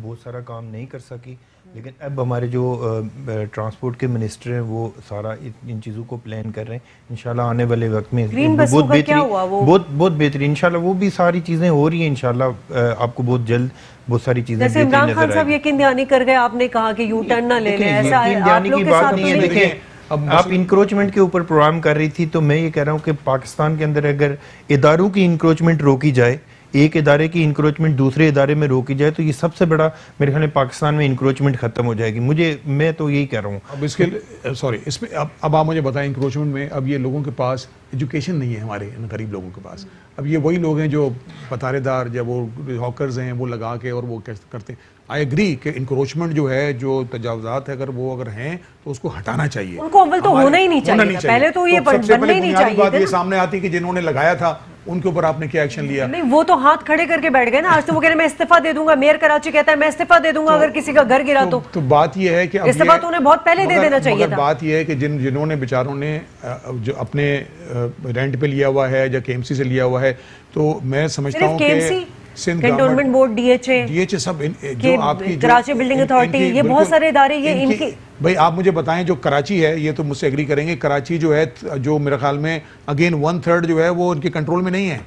بہت سارا کام نہیں کر سکی, لیکن اب ہمارے جو ٹرانسپورٹ کے منسٹر ہیں وہ سارا ان چیزوں کو پلان کر رہے ہیں. انشاءاللہ آنے والے وقت میں بہت بہترین انشاءاللہ وہ بھی ساری چیزیں ہو رہی ہیں. انشاءاللہ آپ کو بہت جلد بہت ساری چیزیں جیسے عمران خان صاحب یقین دہانی کر گئے, آپ نے کہا کہ یو ٹرن نہ لے لیں, ایسا آپ لوگ کے ساتھ نہیں ہے. دیکھیں آپ انکروچمنٹ کے اوپر پروگرام کر رہی تھی, تو میں یہ کہہ رہا ہوں کہ پاکستان کے اندر اگر اداروں کی انکروچمنٹ روکی جائے, ایک ادارے کی انکروچمنٹ دوسرے ادارے میں روکی جائے, تو یہ سب سے بڑا میرے خیال میں پاکستان میں انکروچمنٹ ختم ہو جائے گی. میں تو یہی کہہ رہا ہوں. اب اس کے اس میں اب آپ مجھے بتائیں انکروچمنٹ میں اب یہ لوگوں کے پاس ایجوکیشن نہیں ہے, ہمارے غریب لوگوں کے پاس. اب یہ وہی لوگ ہیں جو پتارے دار یا وہ ہاکرز ہیں, وہ لگا کے اور وہ کرتے ہیں. آئی ایگری کہ انکروچمنٹ جو ہے, جو تجاوزات ہے, اگر ہیں تو اس کو ہٹانا چاہیے. ان کو اول تو ہونا ہی نہیں چاہیے, پہلے تو یہ بننا ہی نہیں چاہیے. بات یہ سامنے آتی کہ جنہوں نے لگایا تھا ان کے اوپر آپ نے کیا ایکشن لیا؟ نہیں وہ تو ہاتھ کھڑے کر کے بیٹھ گئے نا. آج تو وہ کہہ رہے ہیں میں استعفیٰ دے دوں گا, میئر کراچی کہتا ہے میں استعفیٰ دے دوں گا اگر کسی کا گھر گرا تو بات یہ ہے کہ استعفیٰ تو انہیں بہت پہلے دے دینا چاہیے تھا. بات یہ ہے کہ جنہوں نے بیچاروں نے جو اپنے رینٹ پہ لیا ہوا ہے یا کے ایم سی سے لیا ہوا ہے, تو میں سمجھتا ہوں کہ cantonment board, D H A, سب جو آپ کی کراچی بلڈنگ اتھارٹی, یہ بہت سارے ادارے, یہ ان کی بھائی آپ مجھے بتائیں جو کراچی ہے, یہ تو مجھ سے ایگری کریں گے, کراچی جو ہے جو میرے خیال میں اگین 1/3 جو ہے وہ ان کے کنٹرول میں نہیں ہے,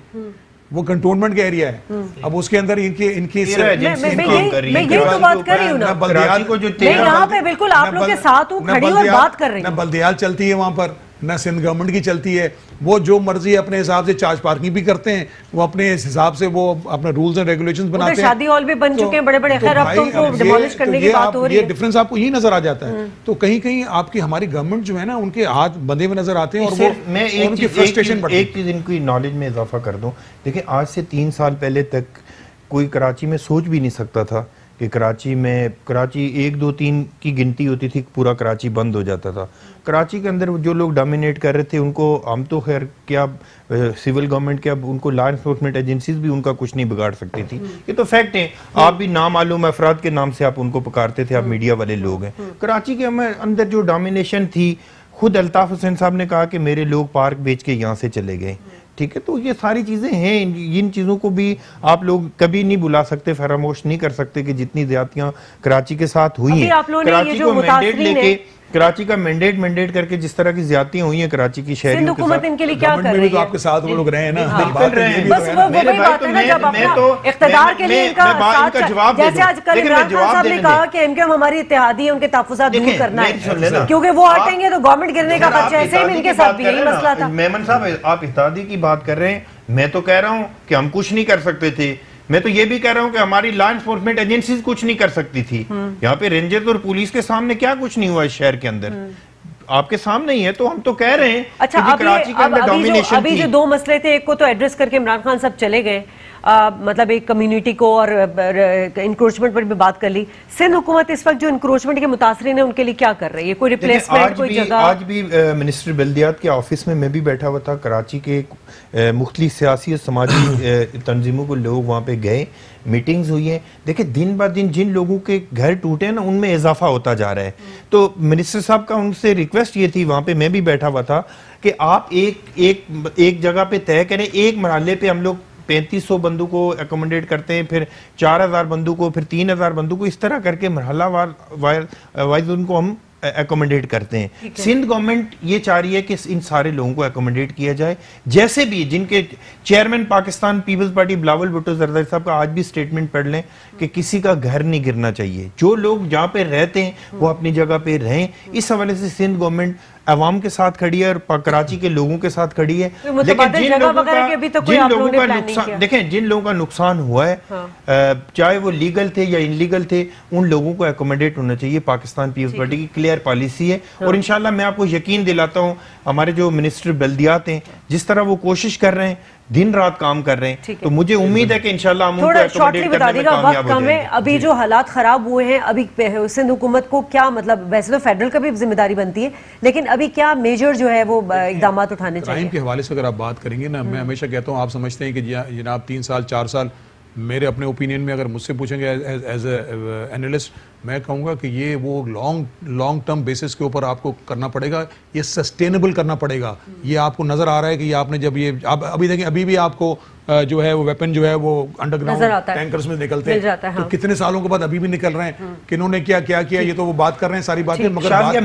وہ کنٹونمنٹ کا ایریا ہے. اب اس کے اندر ان کی میں یہی تو بات کر رہی ہوں نا, میں یہاں پہ بالکل آپ لوگ کے ساتھ ہوں, کھڑی اور بات کر رہی ہوں. نہ بلدیال چلتی ہے وہاں پر, نہ سندھ گورنمنٹ کی چلتی ہے. وہ جو مرضی اپنے حساب سے چارج پارکنگ بھی کرتے ہیں, وہ اپنے حساب سے وہ اپنے رولز اینڈ ریگولیشنز بناتے ہیں. شادی ہال بھی بن چکے ہیں بڑے بڑے, خیر اب تو ان کو ڈیمولش کرنے کی بات ہو رہی ہے. یہ ڈیفرنس آپ کو یہی نظر آ جاتا ہے. تو کہیں کہیں آپ کی ہماری گورنمنٹ جو ہے نا, ان کے ہاتھ بندھے ہوئے نظر آتے ہیں, اور وہ ان کی فرسٹریشن بڑھتی ہے. ایک چیز ان کی نالج میں اضافہ کر دوں, دیکھیں آج سے 3 سال پہلے تک کوئی کراچی میں سوچ بھی نہیں سکتا تھا کہ کراچی 1 2 3 کی گنتی ہوتی تھی, پورا کراچی بند ہو جاتا تھا. کراچی کے اندر جو لوگ ڈومینیٹ کر رہے تھے ان کو ہم تو خیر کیا سول گورنمنٹ کیا ان کو لا انفورسمنٹ ایجنسیز بھی ان کا کچھ نہیں بگاڑ سکتی تھی. یہ تو فیکٹ ہے, آپ بھی نامعلوم افراد کے نام سے آپ ان کو پکارتے تھے, آپ میڈیا والے لوگ ہیں. کراچی کے اندر جو ڈومینیشن تھی, خود الطاف حسین صاحب نے کہا کہ میرے لوگ پارک بیچ کے یہاں سے چلے گئے. ٹھیک ہے, تو یہ ساری چیزیں ہیں, ان چیزوں کو بھی آپ لوگ کبھی نہیں بلا سکتے, فراموش نہیں کر سکتے کہ جتنی زیادتیاں کراچی کے ساتھ ہوئی ہیں. کراچی کو مینڈیٹ لے کے, کراچی کا مینڈیٹ کر کے جس طرح کی زیادتیاں ہوئی ہیں کراچی کی شہریوں کے ساتھ, ان کے لیے کیا کر رہی ہے؟ آپ کے ساتھ وہ لوگ رہے ہیں نا, بالکل رہے ہیں. بس وہ وہی بات ہے نا, جب اپنا اقتدار کے لیے ان کا ساتھ, جیسے آج کل عمران خان صاحب نے کہا کہ ایم ہماری اتحادی ہے, ان کے تحفظات دور کرنا ہے, کیونکہ وہ ہٹیں گے تو گورنمنٹ گرنے کا خدشہ ہے. سیم ان کے ساتھ بھی یہی مسئلہ تھا. میمن صاحب آپ اتحادی کی بات کر رہے ہیں, میں تو کہہ رہا ہوں کہ ہم کچھ نہیں کر سکتے تھے. میں تو یہ بھی کہہ رہا ہوں کہ ہماری لا انفورسمنٹ ایجنسیز کچھ نہیں کر سکتی تھی. یہاں پہ رینجرز اور پولیس کے سامنے کیا کچھ نہیں ہوا اس شہر کے اندر, آپ کے سامنے ہی ہے. تو ہم تو کہہ رہے ہیں اچھا, ابھی جو 2 مسئلے تھے, ایک کو تو ایڈریس کر کے عمران خان صاحب چلے گئے, مطلب ایک کمیونٹی کو اور انکروچمنٹ پر بھی بات کر لی. سندھ حکومت اس وقت جو انکروچمنٹ کے متاثرین ہیں ان کے لیے کیا کر رہی ہے؟ کوئی ریپلیسمنٹ, کوئی جگہ؟ آج بھی منسٹر بلدیات کے آفس میں بھی بیٹھا ہوا تھا. کراچی کے مختلف سیاسی اور سماجی تنظیموں کو لوگ وہاں پہ گئے, میٹنگز ہوئی ہیں. دیکھیں دن بہ دن جن لوگوں کے گھر ٹوٹے ہیں نا, ان میں اضافہ ہوتا جا رہا ہے. تو منسٹر صاحب کا ان سے ریکویسٹ یہ تھی, وہاں پہ میں بھی بیٹھا ہوا تھا, کہ آپ ایک جگہ پہ طے کریں, ایک مرحلے پہ ہم لوگ 3500 بندوں کو ایکوموڈیٹ کرتے ہیں, پھر 4000 بندوں کو, پھر 3000 بندوں کو, اس طرح کر کے مرحلہ وائز ان کو ہم ایکوموڈیٹ کرتے ہیں. سندھ گورنمنٹ یہ چاہ رہی ہے کہ ان سارے لوگوں کو ایکوموڈیٹ کیا جائے. جیسے بھی جن کے چیئرمین پاکستان پیپلز پارٹی بلاول بھٹو زرداری صاحب کا آج بھی سٹیٹمنٹ پڑھ لیں کہ کسی کا گھر نہیں گرنا چاہیے, جو لوگ جہاں پہ رہتے ہیں وہ اپنی جگہ پہ رہیں. اس حوالے سے سندھ گورنمنٹ عوام کے ساتھ کھڑی ہے اور کراچی کے لوگوں کے ساتھ کھڑی ہے. لیکن جن لوگوں کا نقصان ہوا ہے چاہے وہ لیگل تھے یا ان لیگل تھے, ان لوگوں کو ایکوموڈیٹ ہونا چاہیے. پاکستان پیپلز پارٹی کی کلیئر پالیسی ہے اور انشاءاللہ میں آپ کو یقین دلاتا ہوں ہمارے جو منسٹر بلدیات ہیں جس طرح وہ کوشش کر رہے ہیں, دن رات کام کر رہے ہیں, تو مجھے امید ہے کہ انشاءاللہ ہم ان کو ایکوموڈیٹ کرنے میں کامیاب ہو جائیں گے. ابھی جو حالات خراب ہوئے ہیں, ابھی سندھ حکومت کو کیا مطلب, ویسے تو فیڈرل کا بھی ذمہ داری بنتی ہے, لیکن ابھی کیا میجر جو ہے وہ اقدامات اٹھانے چاہیے؟ کرائم کے حوالے سے اگر آپ بات کریں گے نا, میں ہمیشہ کہتا ہوں, آپ سمجھتے ہیں کہ جناب 3 سال 4 سال, میرے اپنے اوپینین میں اگر مجھ سے پوچھیں گے ایز اے اینالسٹ, میں کہوں گا کہ یہ وہ لانگ ٹرم بیسس کے اوپر آپ کو کرنا پڑے گا, یہ سسٹینیبل کرنا پڑے گا. یہ آپ کو نظر آ رہا ہے کہ یہ آپ نے جب یہ ابھی دیکھیں, ابھی بھی آپ کو جو ہے وہ ویپن جو ہے وہ انڈر گراؤنڈ ٹینکرز میں نکلتے ہیں, تو کتنے سالوں کے بعد ابھی بھی نکل رہے ہیں کہ انہوں نے کیا کیا, یہ تو وہ بات کر رہے ہیں ساری باتیں, مگر بات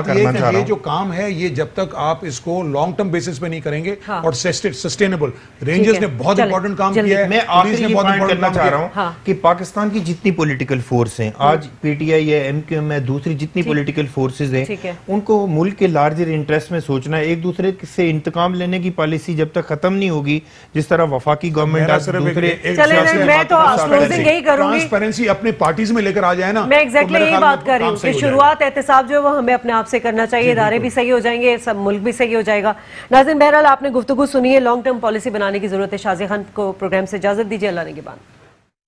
یہ ہے کہ یہ جو کام ہے یہ جب تک آپ اس کو لانگ ٹرم بیسس پہ نہیں کریں گے اور سسٹینیبل, رینجرز نے بہت امپورٹنٹ کام کیا ہے. میں آخری یہ پوائنٹ کرنا چاہ رہا ہوں کہ پاکستان کی جتنی پولیٹیکل فورس ہیں, آج پی ٹی آئی ہے, ایم کیو ایم ہے, دوسری جتنی پولیٹیکل فورسز ہیں, ان کو ملک کے لارجر انٹرسٹ میں سوچنا ہے. ایک دوسرے سے انتقام لینے کی پالیسی جب تک ختم نہیں ہوگی, جس طرح وفاقی گورنمنٹ ٹرانسپیرنسی اپنے پارٹیز میں لے کر آ جائے نا. میں ایگزیکٹلی یہی بات کر رہی ہوں کہ شروعات احتساب جو ہے وہ ہمیں اپنے آپ سے کرنا چاہیے, ادارے بھی صحیح ہو جائیں گے, سب ملک بھی صحیح ہو جائے گا. ناظرین, بہرحال آپ نے گفتگو سنی ہے, لانگ ٹرم پالیسی بنانے کی ضرورت ہے. شازیہ خان کو پروگرام سے اجازت دیجیے, اللہ نگہبان.